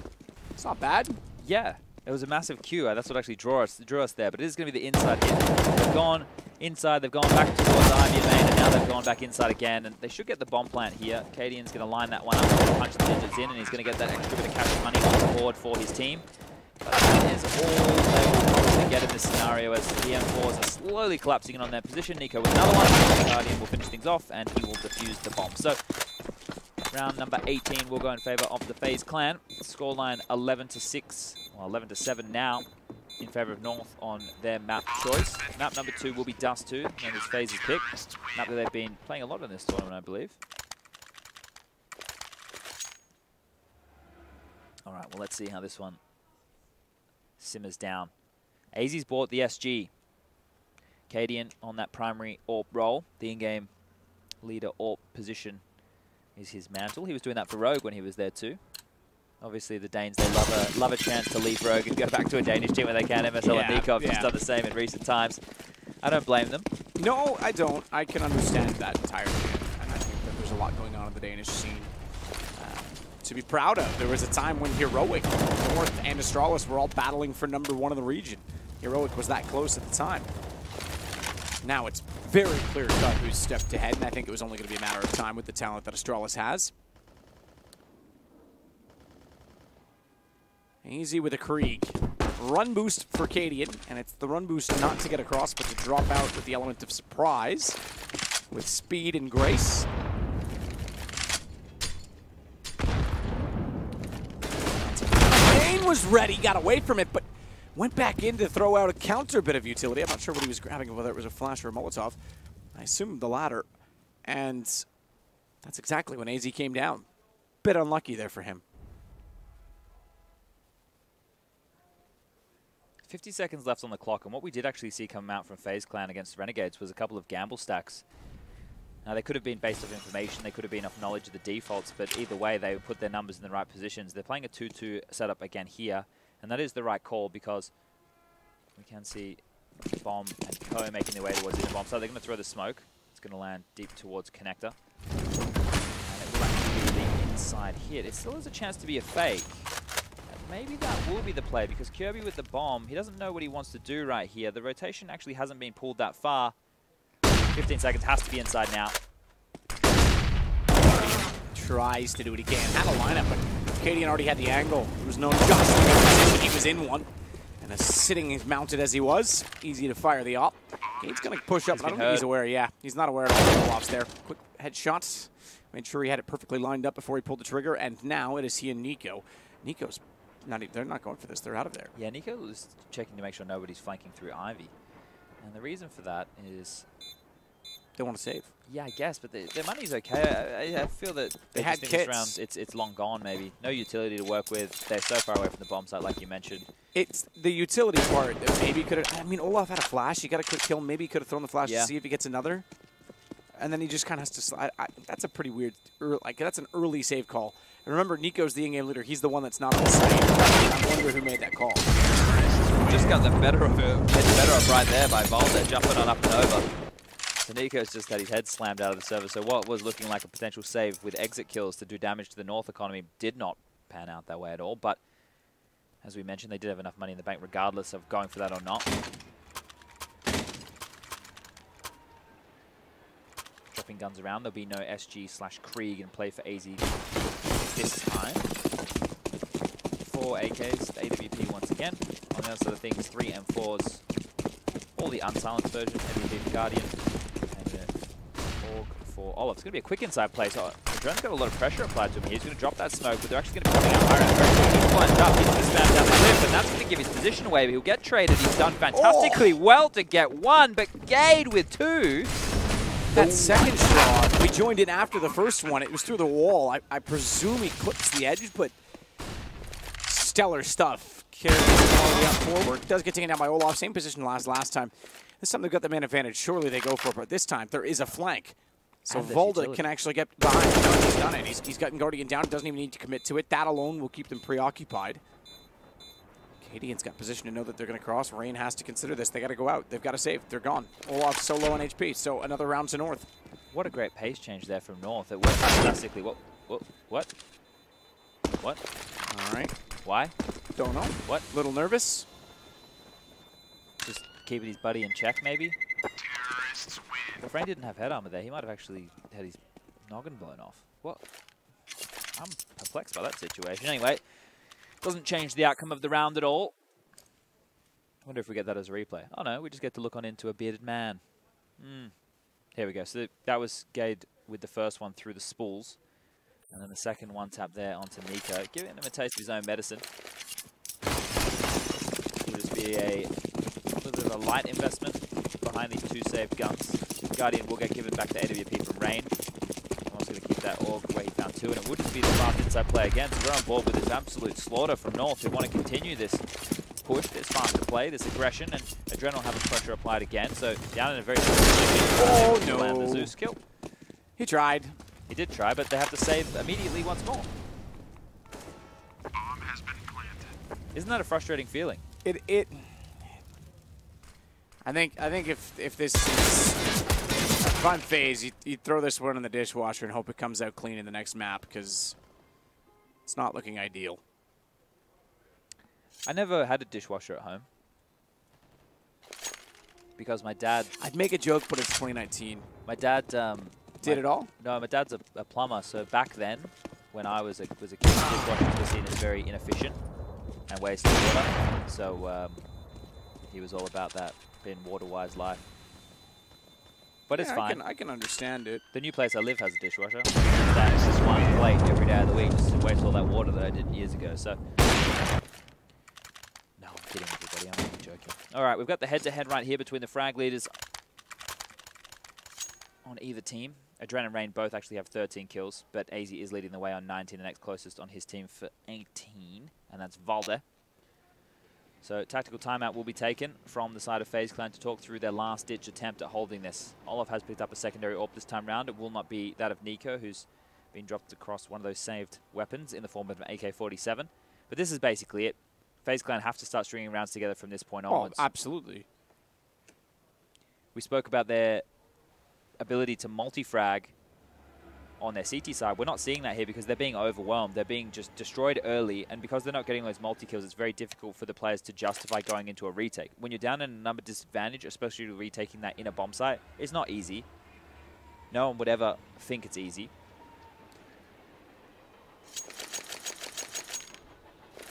It's not bad. Yeah, it was a massive queue. That's what actually drew us there. But it is going to be the inside hit. They've gone inside. They've gone back towards Ivy main, and now they've gone back inside again. And they should get the bomb plant here. Cadian's going to line that one up, punch the digits in, and he's going to get that extra bit of cash money on the board for his team. But that is all they will probably get in this scenario as the M4s are slowly collapsing in on their position. Nico with another one. Guardian will finish things off, and he will defuse the bomb. So Round number 18 will go in favor of the FaZe clan. Scoreline 11-6, well 11-7 now in favor of North on their map choice. Map number 2 will be Dust 2, known as FaZe's pick. Map that they've been playing a lot in this tournament, I believe. All right, well, let's see how this one simmers down. AZ's bought the SG. Cadian on that primary AWP role. The in-game leader AWP position is his mantle. He was doing that for Rogue when he was there too. Obviously, the Danes, they love a chance to leave Rogue and go back to a Danish team where they can. MSL and Nikov has done the same in recent times. I don't blame them. No, I don't. I can understand that entirely. And I think that there's a lot going on in the Danish scene to be proud of. There was a time when Heroic, North, and Astralis were all battling for #1 in the region. Heroic was that close at the time. Now it's very clear-cut who's stepped ahead, and I think it was only going to be a matter of time with the talent that Astralis has. Easy with a Krieg. Run boost for Cadian, and it's the run boost not to get across, but to drop out with the element of surprise, with speed and grace. Kane was ready, got away from it, but went back in to throw out a counter bit of utility. I'm not sure what he was grabbing, whether it was a flash or a Molotov. I assume the latter. And that's exactly when AZ came down. Bit unlucky there for him. 50 seconds left on the clock, and what we did actually see come out from FaZe Clan against Renegades was a couple of gamble stacks. Now, they could have been based off information, they could have been off knowledge of the defaults, but either way, they put their numbers in the right positions. They're playing a 2-2 setup again here, and that is the right call because we can see Bomb and Ko making their way towards the bomb. So they're going to throw the smoke. It's going to land deep towards Connector. And it will actually be the inside hit. It still has a chance to be a fake. Maybe that will be the play because Kirby with the bomb, he doesn't know what he wants to do right here. The rotation actually hasn't been pulled that far. 15 seconds, has to be inside now. Tries to do what he can. Had a lineup, but Cadian already had the angle. There was no adjustment. He was in one. And as sitting as mounted as he was, easy to fire the op. He's going to push up. I don't think he's aware. Yeah, he's not aware of all the ops there. Quick headshots. Made sure he had it perfectly lined up before he pulled the trigger. And now it is he and Nico. Nico's not even, they're not going for this. They're out of there. Yeah, Nico was checking to make sure nobody's flanking through Ivy. And the reason for that is they want to save. Yeah, I guess, but their money's okay. I feel that they had kits. This round, it's long gone, maybe. No utility to work with. They're so far away from the bomb site, like you mentioned. It's the utility part that maybe could have... I mean, Olaf had a flash. He got a quick kill. Maybe he could have thrown the flash to see if he gets another. And then he just kind of has to slide. That's a pretty weird... Like, that's an early save call. And remember, Nico's the in-game leader. He's the one that's not on the site. I wonder who made that call. Just got the better of it. Better up right there by Volta, jumping on up and over. So Nico's just had his head slammed out of the server. So what was looking like a potential save with exit kills to do damage to the North economy did not pan out that way at all. But as we mentioned, they did have enough money in the bank regardless of going for that or not. Dropping guns around. There'll be no SG/Krieg in play for AZ this time. 4 AKs, the AWP once again. On the other side of things, 3 M4s. All the unsilenced version, AWP for Guardian. For Olaf. It's going to be a quick inside play, so Adren's got a lot of pressure applied to him. He's going to drop that smoke, but they're actually going to be coming out higher and higher. He's climbed up, he's going to spam down the cliff, and that's going to give his position away, but he'll get traded. He's done fantastically well to get one, but Gade with 2. That second shot, we joined in after the first one. It was through the wall. I presume he clips the edge, but stellar stuff. Carries all the way up forward. Does get taken down by Olaf. Same position last time. This time they've got the man advantage. Surely they go for it, but this time there is a flank. So Volta can actually get behind. He's done it. He's gotten Guardian down. Doesn't even need to commit to it. That alone will keep them preoccupied. Cadian's got position to know that they're going to cross. Rain has to consider this. They got to go out. They've got to save. They're gone. Olaf so low on HP. So another round to North. What a great pace change there from North. It worked fantastically. What? All right. Why? Don't know. What? Little nervous. Just keeping his buddy in check, maybe. If Rain didn't have head armor there, he might have actually had his noggin blown off. What? I'm perplexed by that situation. Anyway, doesn't change the outcome of the round at all. I wonder if we get that as a replay. Oh no, we just get to look on into a bearded man. Here we go. So that was Gade with the first one through the spools. And then the second one tap there onto Nico, giving him a taste of his own medicine. Will just be a little bit of a light investment behind these two saved guns. Guardian will get given back to AWP from Rain. I'm also going to keep that AUG where he found two, and it would just be the fast inside play again. So we're on board with this absolute slaughter from North, who want to continue this push, this faster play, this aggression, and Adrenaline will have a pressure applied again. So down in a very oh no! Land the Zeus kill. He tried. He did try, but they have to save immediately once more. Bomb has been planted. Isn't that a frustrating feeling? I think if this is, if I'm Faze, you'd throw this one in the dishwasher and hope it comes out clean in the next map, because it's not looking ideal. I never had a dishwasher at home because my dad. I'd make a joke, but it's 2019. My dad did it all? No, my dad's a plumber. So back then, when I was a kid, dishwashers were seen as very inefficient and wasting water. So he was all about that, being water-wise life. But it's fine. I can understand it. The new place I live has a dishwasher. That's just one plate every day of the week just to waste all that water that I did years ago. So. No, I'm kidding everybody. I'm only joking. All right, we've got the head-to-head right here between the frag leaders on either team. Adren and Rain both actually have 13 kills, but AZ is leading the way on 19. The next closest on his team for 18, and that's Valde. So tactical timeout will be taken from the side of FaZe Clan to talk through their last-ditch attempt at holding this. Olaf has picked up a secondary AWP this time round. It will not be that of Nico, who's been dropped across one of those saved weapons in the form of an AK-47. But this is basically it. FaZe Clan have to start stringing rounds together from this point onwards. Oh, absolutely. We spoke about their ability to multi-frag on their CT side. We're not seeing that here because they're being overwhelmed. They're being just destroyed early, and because they're not getting those multi-kills, it's very difficult for the players to justify going into a retake. When you're down in a number disadvantage, especially retaking that inner bomb site, it's not easy. No one would ever think it's easy.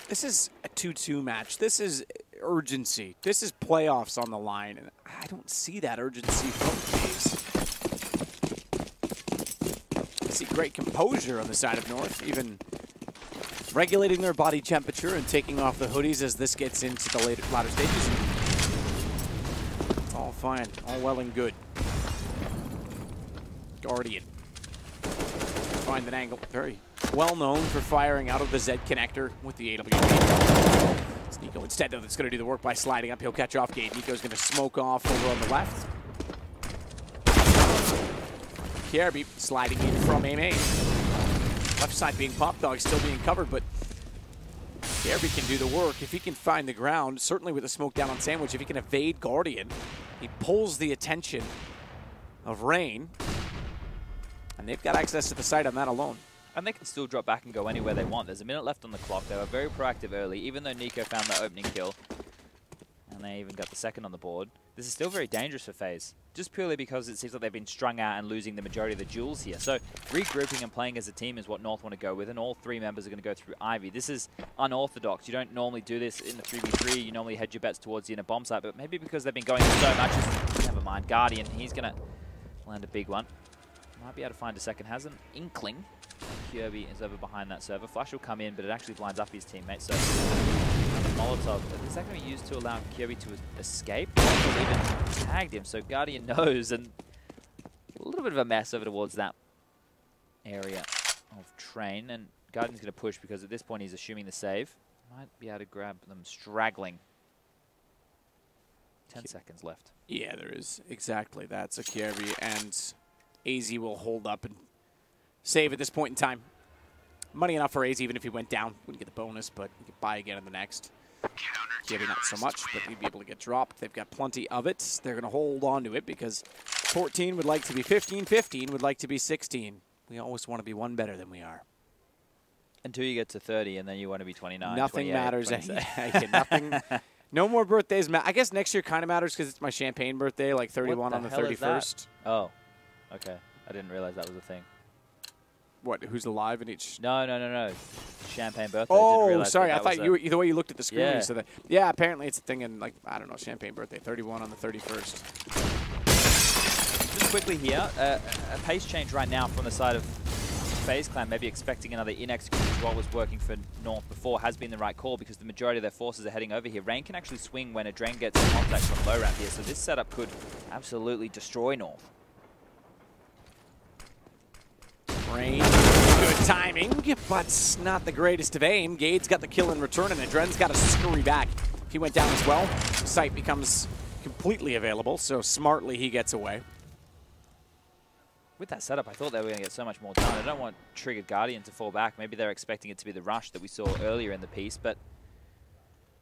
This is a 2-2 match. This is urgency. This is playoffs on the line, and I don't see that urgency from FaZe. I see great composure on the side of North, even regulating their body temperature and taking off the hoodies as this gets into the latter stages. All fine, all well and good. Guardian. Find an angle. Very well known for firing out of the Z connector with the AWP. It's Nico instead, though, that's going to do the work by sliding up. He'll catch off Gabe. Nico's going to smoke off over on the left. Kjærby sliding in from A-main. Left side being Pop Dog, still being covered, but Kjærby can do the work. If he can find the ground, certainly with a smoke down on Sandwich, if he can evade Guardian, he pulls the attention of Rain, and they've got access to the site on that alone. And they can still drop back and go anywhere they want. There's a minute left on the clock. They were very proactive early, even though Nico found that opening kill. And they even got the second on the board. This is still very dangerous for FaZe, just purely because it seems like they've been strung out and losing the majority of the duels here. So regrouping and playing as a team is what North want to go with, and all three members are going to go through Ivy. This is unorthodox. You don't normally do this in the 3v3. You normally hedge your bets towards the inner bomb site, but maybe because they've been going so much, never mind. Guardian, he's going to land a big one. Might be able to find a second. Has an inkling. Kjærby is over behind that server. Flash will come in, but it actually blinds up his teammate. So Molotov, is that going to be used to allow Kjærby to escape? Molotov even tagged him, so Guardian knows, and a little bit of a mess over towards that area of train. And Guardian's going to push because at this point he's assuming the save. Might be able to grab them straggling. 10 seconds left. Yeah, there is. Exactly. That's a Kjærby, and AZ will hold up and save at this point in time. Money enough for AZ, even if he went down. Wouldn't get the bonus, but he could buy again in the next. Kjærby not so much, but he'd be able to get dropped. They've got plenty of it. They're going to hold on to it because 14 would like to be 15, 15 would like to be 16. We always want to be one better than we are. Until you get to 30, and then you want to be 29, Nothing matters. Nothing. No more birthdays. I guess next year kind of matters because it's my champagne birthday, like 31 on the 31st. Oh, okay. I didn't realize that was a thing. What? Who's alive in each? No. Champagne birthday. Oh, sorry. I thought the way you looked at the screen. Yeah. So that, yeah, apparently it's a thing in, like, I don't know, champagne birthday, 31 on the 31st. Just quickly here, a pace change right now from the side of FaZe Clan, maybe expecting another in-execute as what was working for North before has been the right call, because the majority of their forces are heading over here. Rain can actually swing when Adren gets contact from low ramp here, so this setup could absolutely destroy North. Rain, good timing, but not the greatest of aim. Gade's got the kill in return, and Adren's got to scurry back. If he went down as well, sight becomes completely available, so smartly he gets away. With that setup, I thought they were going to get so much more done. I don't want Triggered Guardian to fall back. Maybe they're expecting it to be the rush that we saw earlier in the piece, but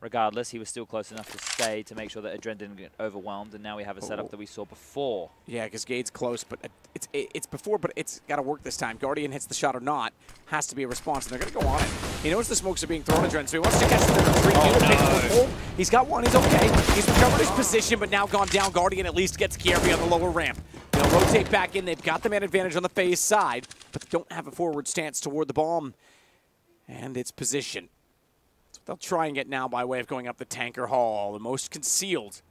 regardless, he was still close enough to stay to make sure that Adren didn't get overwhelmed, and now we have a setup that we saw before. Yeah, because Gade's close, but it's before, but it's got to work this time. Guardian hits the shot or not, has to be a response, and they're going to go on it. He knows the smokes are being thrown at Adren, so he wants to catch the retreat. He's got one, he's okay. He's recovered his position, but now gone down. Guardian at least gets Gary on the lower ramp. They'll rotate back in. They've got the man advantage on the FaZe side, but they don't have a forward stance toward the bomb and its position. So they'll try and get now by way of going up the tanker hall, the most concealed.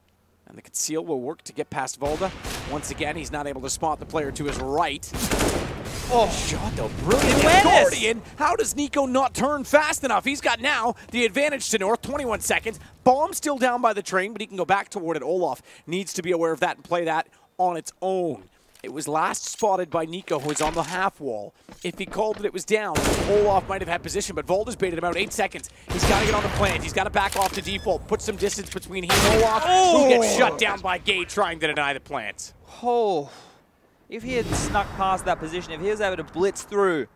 And the conceal will work to get past Volda. Once again, he's not able to spot the player to his right. Oh, shot though, brilliant. Guardian, how does Nico not turn fast enough? He's got now the advantage to North, 21 seconds. Bomb still down by the train, but he can go back toward it. Olaf needs to be aware of that and play that on its own. It was last spotted by Nico, who was on the half wall. If he called it was down, Olaf might have had position, but Volda's baited him out 8 seconds. He's got to get on the plant. He's got to back off to default, put some distance between him and Olaf, who gets shut down by Gade trying to deny the plant. Oh, if he had snuck past that position, if he was able to blitz through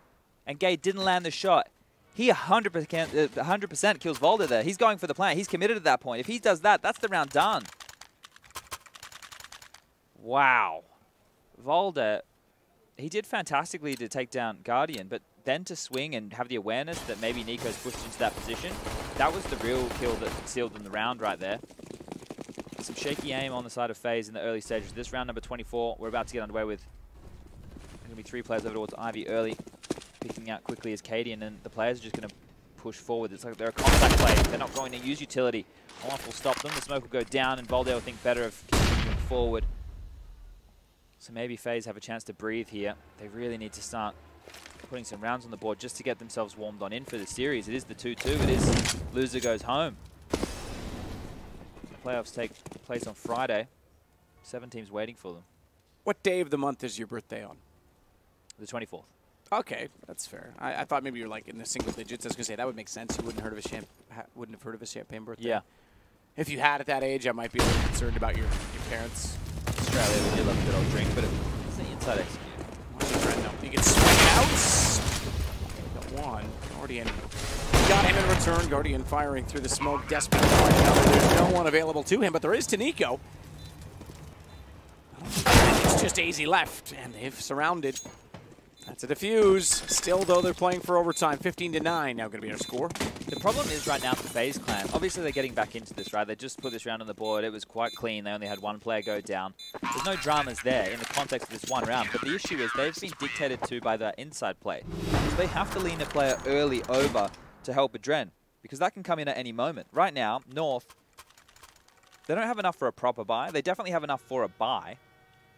and Gade didn't land the shot, he 100% kills Volda there. He's going for the plant. He's committed at that point. If he does that, that's the round done. Wow. Volda, he did fantastically to take down Guardian, but then to swing and have the awareness that maybe Nico's pushed into that position, that was the real kill that sealed in the round right there. Some shaky aim on the side of FaZe in the early stages. This round number 24, we're about to get underway with going to be 3 players over towards Ivy early, picking out quickly as Cadian, and the players are just going to push forward. It's like they're a contact play. They're not going to use utility. Olaf will stop them. The smoke will go down, and Volda will think better of continuing forward. So maybe FaZe have a chance to breathe here. They really need to start putting some rounds on the board just to get themselves warmed on in for the series. It is the 2-2. It is loser goes home. The playoffs take place on Friday. 7 teams waiting for them. What day of the month is your birthday on? The 24th. Okay, that's fair. I thought maybe you were like in the single digits. I was gonna say that would make sense. You wouldn't have heard of a champagne birthday. Yeah. If you had at that age, I might be a little concerned about your parents. Australia, we did love a good old drink, but it's the inside execute. He can swing out. Got one. Guardian got him in return. Guardian firing through the smoke, desperate to find another. There's no one available to him, but there is to Nico. It's just AZ left, and they've surrounded. That's a defuse. Still, though, they're playing for overtime. 15-9 now going to be our score. The problem is right now for FaZe Clan, obviously they're getting back into this, right? They just put this round on the board. It was quite clean. They only had 1 player go down. There's no dramas there in the context of this 1 round. But the issue is they've been dictated to by the inside play. So they have to lean a player early over to help Adren, because that can come in at any moment. Right now, North, they don't have enough for a proper buy. They definitely have enough for a buy.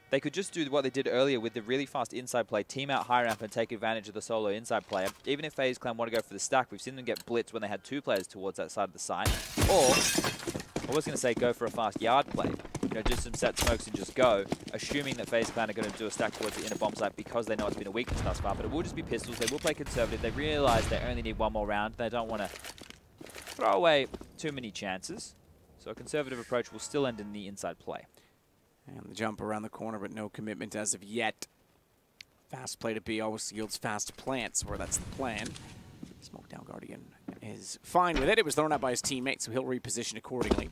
They could just do what they did earlier with the really fast inside play, team out high ramp and take advantage of the solo inside player. Even if FaZe Clan want to go for the stack, we've seen them get blitzed when they had 2 players towards that side of the site. Or, I was going to say go for a fast yard play. You know, just some set smokes and just go, assuming that FaZe Clan are going to do a stack towards the inner bomb site because they know it's been a weakness thus far. But it will just be pistols. They will play conservative. They realize they only need 1 more round. They don't want to throw away too many chances. So a conservative approach will still end in the inside play. And the jump around the corner, but no commitment as of yet. Fast play to B always yields fast plants, where that's the plan. Smoke down Guardian is fine with it. It was thrown out by his teammate, so he'll reposition accordingly.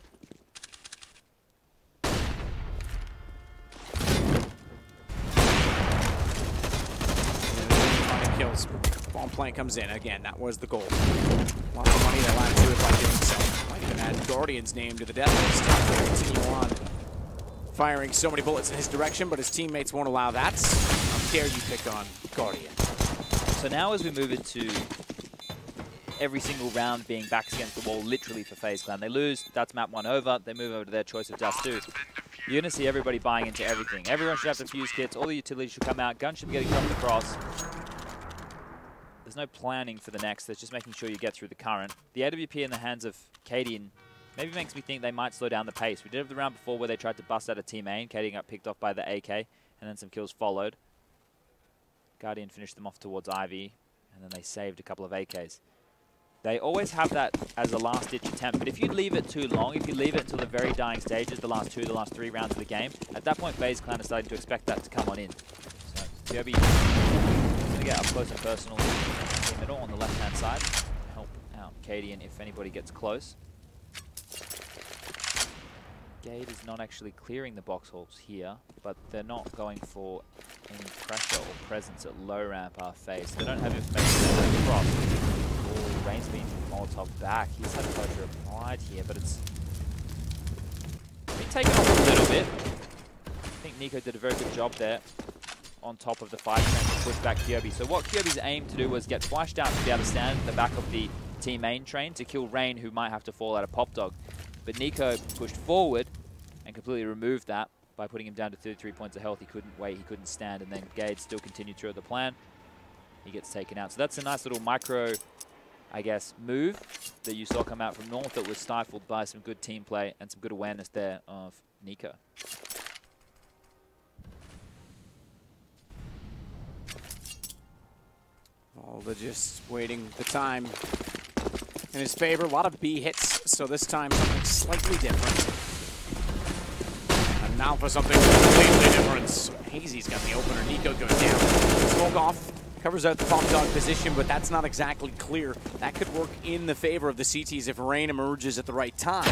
Kills. Bomb plant comes in. Again, that was the goal. Lots of money that allowed to do it by doing so. Might even add Guardian's name to the death list. Continue on. Firing so many bullets in his direction, but his teammates won't allow that. How dare you pick on Guardian? So now as we move into every single round being backs against the wall, literally for FaZe Clan. They lose, that's map 1 over, they move over to their choice of Dust 2. You're going to see everybody buying into everything. Everyone should have defuse kits, all the utilities should come out, guns should be getting dropped across. There's no planning for the next. There's just making sure you get through the current. The AWP in the hands of Cadian maybe makes me think they might slow down the pace. We did have the round before where they tried to bust out a team A, and Cadian got picked off by the AK, and then some kills followed. Guardian finished them off towards Ivy, and then they saved a couple of AKs. They always have that as a last-ditch attempt, but if you leave it too long, if you leave it until the very dying stages, the last 2, the last 3 rounds of the game, at that point, FaZe Clan is starting to expect that to come on in. So, Kirby is going to get up close and personal in the middle on the left-hand side. Help out Cadian if anybody gets close. Gade is not actually clearing the box holes here, but they're not going for any pressure or presence at low ramp FaZe. They don't have information across. Oh, Rain's been Molotov back. He's had pressure applied here, but it's been taken off a little bit. I think Nico did a very good job there on top of the 5 train to push back Kyobi. So what Kyobi's aim to do was get flashed out to be able to stand at the back of the team main train to kill Rain, who might have to fall out of Pop Dog. But Nico pushed forward and completely removed that by putting him down to 33 points of health. He couldn't wait, he couldn't stand, and then Gade still continued through the plan. He gets taken out. So that's a nice little micro, I guess, move that you saw come out from North that was stifled by some good team play and some good awareness there of Nico. Valda just waiting the time in his favor. A lot of B hits, so this time something slightly different. And now for something completely different. Hazy's got the opener. Nico goes down. Smoke off. Covers out the Pop Dog position, but that's not exactly clear. That could work in the favor of the CTs if Rain emerges at the right time.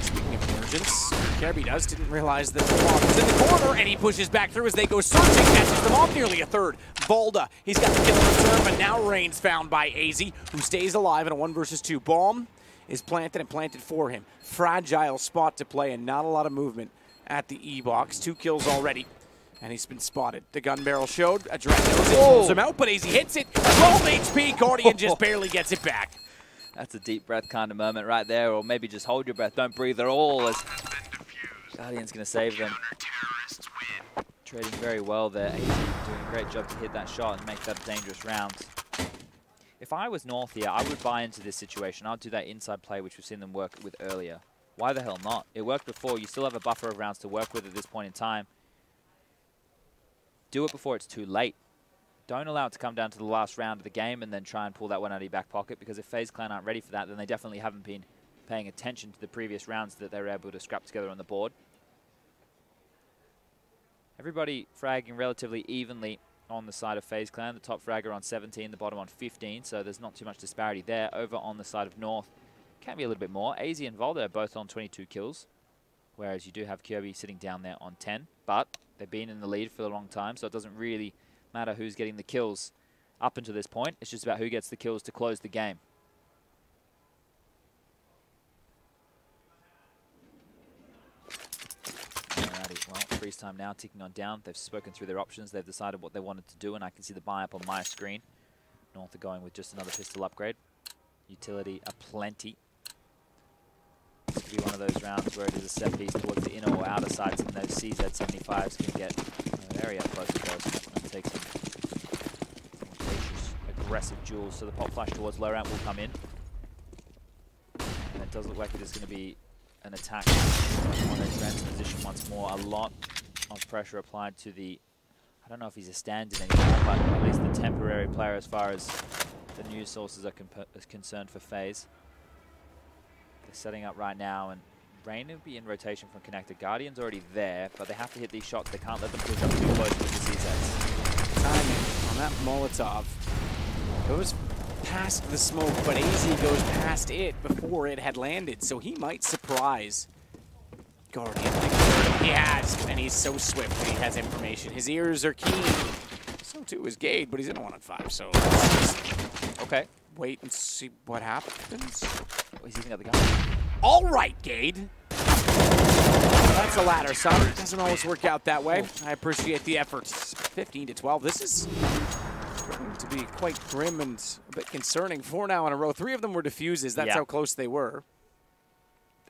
Speaking of emergence, Kirby didn't realize that the bomb was in the corner, and he pushes back through as they go searching, catches them off nearly a third. Valda, he's got the kill in return, but now Rain's found by AZ, who stays alive in a 1 versus 2. Bomb is planted and planted for him. Fragile spot to play and not a lot of movement at the E-box. 2 kills already. And he's been spotted. The gun barrel showed. Adrenaline pulls him out, but as he hits it, 12 HP, Guardian just barely gets it back. That's a deep breath kind of moment right there, or maybe just hold your breath. Don't breathe at all, as Guardian's going to save them. Trading very well there. AZ doing a great job to hit that shot and make that a dangerous round. If I was North here, I would buy into this situation. I'd do that inside play, which we've seen them work with earlier. Why the hell not? It worked before. You still have a buffer of rounds to work with at this point in time. Do it before it's too late. Don't allow it to come down to the last round of the game and then try and pull that one out of your back pocket, because if FaZe Clan aren't ready for that, then they definitely haven't been paying attention to the previous rounds that they were able to scrap together on the board. Everybody fragging relatively evenly on the side of FaZe Clan. The top fragger on 17, the bottom on 15, so there's not too much disparity there. Over on the side of North, can be a little bit more. AZ and Valda are both on 22 kills, whereas you do have Kirby sitting down there on 10, but they've been in the lead for a long time, so it doesn't really matter who's getting the kills up until this point. It's just about who gets the kills to close the game. Alrighty, well, freeze time now ticking on down. They've spoken through their options. They've decided what they wanted to do, and I can see the buy up on my screen. North are going with just another pistol upgrade. Utility aplenty. This could be one of those rounds where it is a set piece towards the inner or outer sides, and those CZ75s can get very up close and close and take some audacious, aggressive duels. So the pop flash towards low ramp will come in. And it does look like it is going to be an attack on their transposition once more. A lot of pressure applied to the, I don't know if he's a stand-in anymore, but at least the temporary player as far as the news sources are concerned for FaZe. They're setting up right now, and Rain will be in rotation from connector. Guardian's already there, but they have to hit these shots. They can't let them push up too close with the CZs. Timing on that Molotov goes past the smoke, but AZ goes past it before it had landed, so he might surprise Guardian. He has, and he's so swift when he has information. His ears are keen. So too is Gade, but he's in a 1-on-5, so let's just wait and see what happens. Oh, he's using the gun. All right, Gade. That's a ladder, son. It doesn't always work out that way. I appreciate the efforts. 15-12. This is going to be quite grim and a bit concerning. 4 now in a row. 3 of them were defuses. That's how close they were.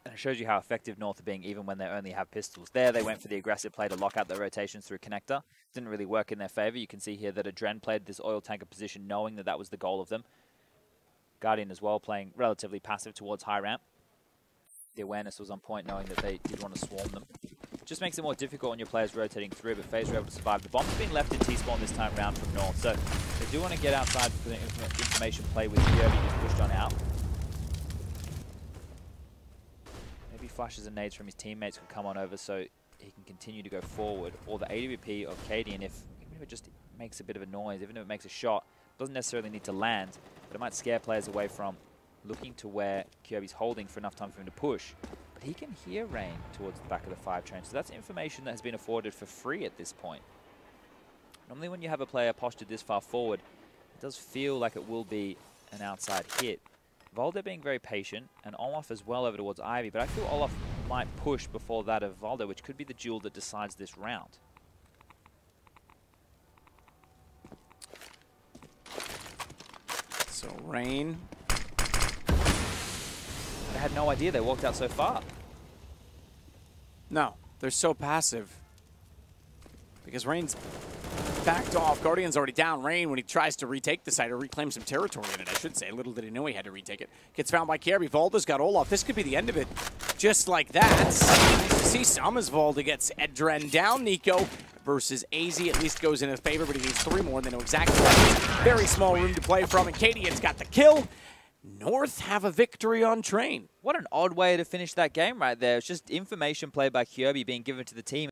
And it shows you how effective North are being even when they only have pistols. There they went for the aggressive play to lock out their rotations through connector. Didn't really work in their favor. You can see here that Adren played this oil tanker position knowing that that was the goal of them. Guardian as well playing relatively passive towards high ramp. The awareness was on point knowing that they did want to swarm them. Just makes it more difficult when your players rotating through, but Faze were able to survive. The bomb's been left in T-spawn this time round from North, so they do want to get outside for the information play with Kirby just pushed on out. Maybe flashes and nades from his teammates could come on over so he can continue to go forward, or the AWP of Katie, and even if it just makes a bit of a noise, even if it makes a shot, doesn't necessarily need to land, but it might scare players away from looking to where Kirby's holding for enough time for him to push. But he can hear Rain towards the back of the 5 train, so that's information that has been afforded for free at this point. Normally when you have a player postured this far forward, it does feel like it will be an outside hit. Volder being very patient, and Olaf as well over towards Ivy, but I feel Olaf might push before that of Volder, which could be the duel that decides this round. So Rain. I had no idea they walked out so far. No, they're so passive. Because Rain's backed off. Guardian's already down. Rain, when he tries to retake the site, or reclaim some territory in it, I should say. Little did he know he had to retake it. Gets found by Kirby. Volda's got Olaf. This could be the end of it. Just like that. Nice to see some as Volda gets Edren down. Nico versus AZ at least goes in his favor, but he needs 3 more, and they know exactly what. Very small room to play from, and Cadian's got the kill. North have a victory on Train. What an odd way to finish that game right there. It's just information play by Kirby being given to the team.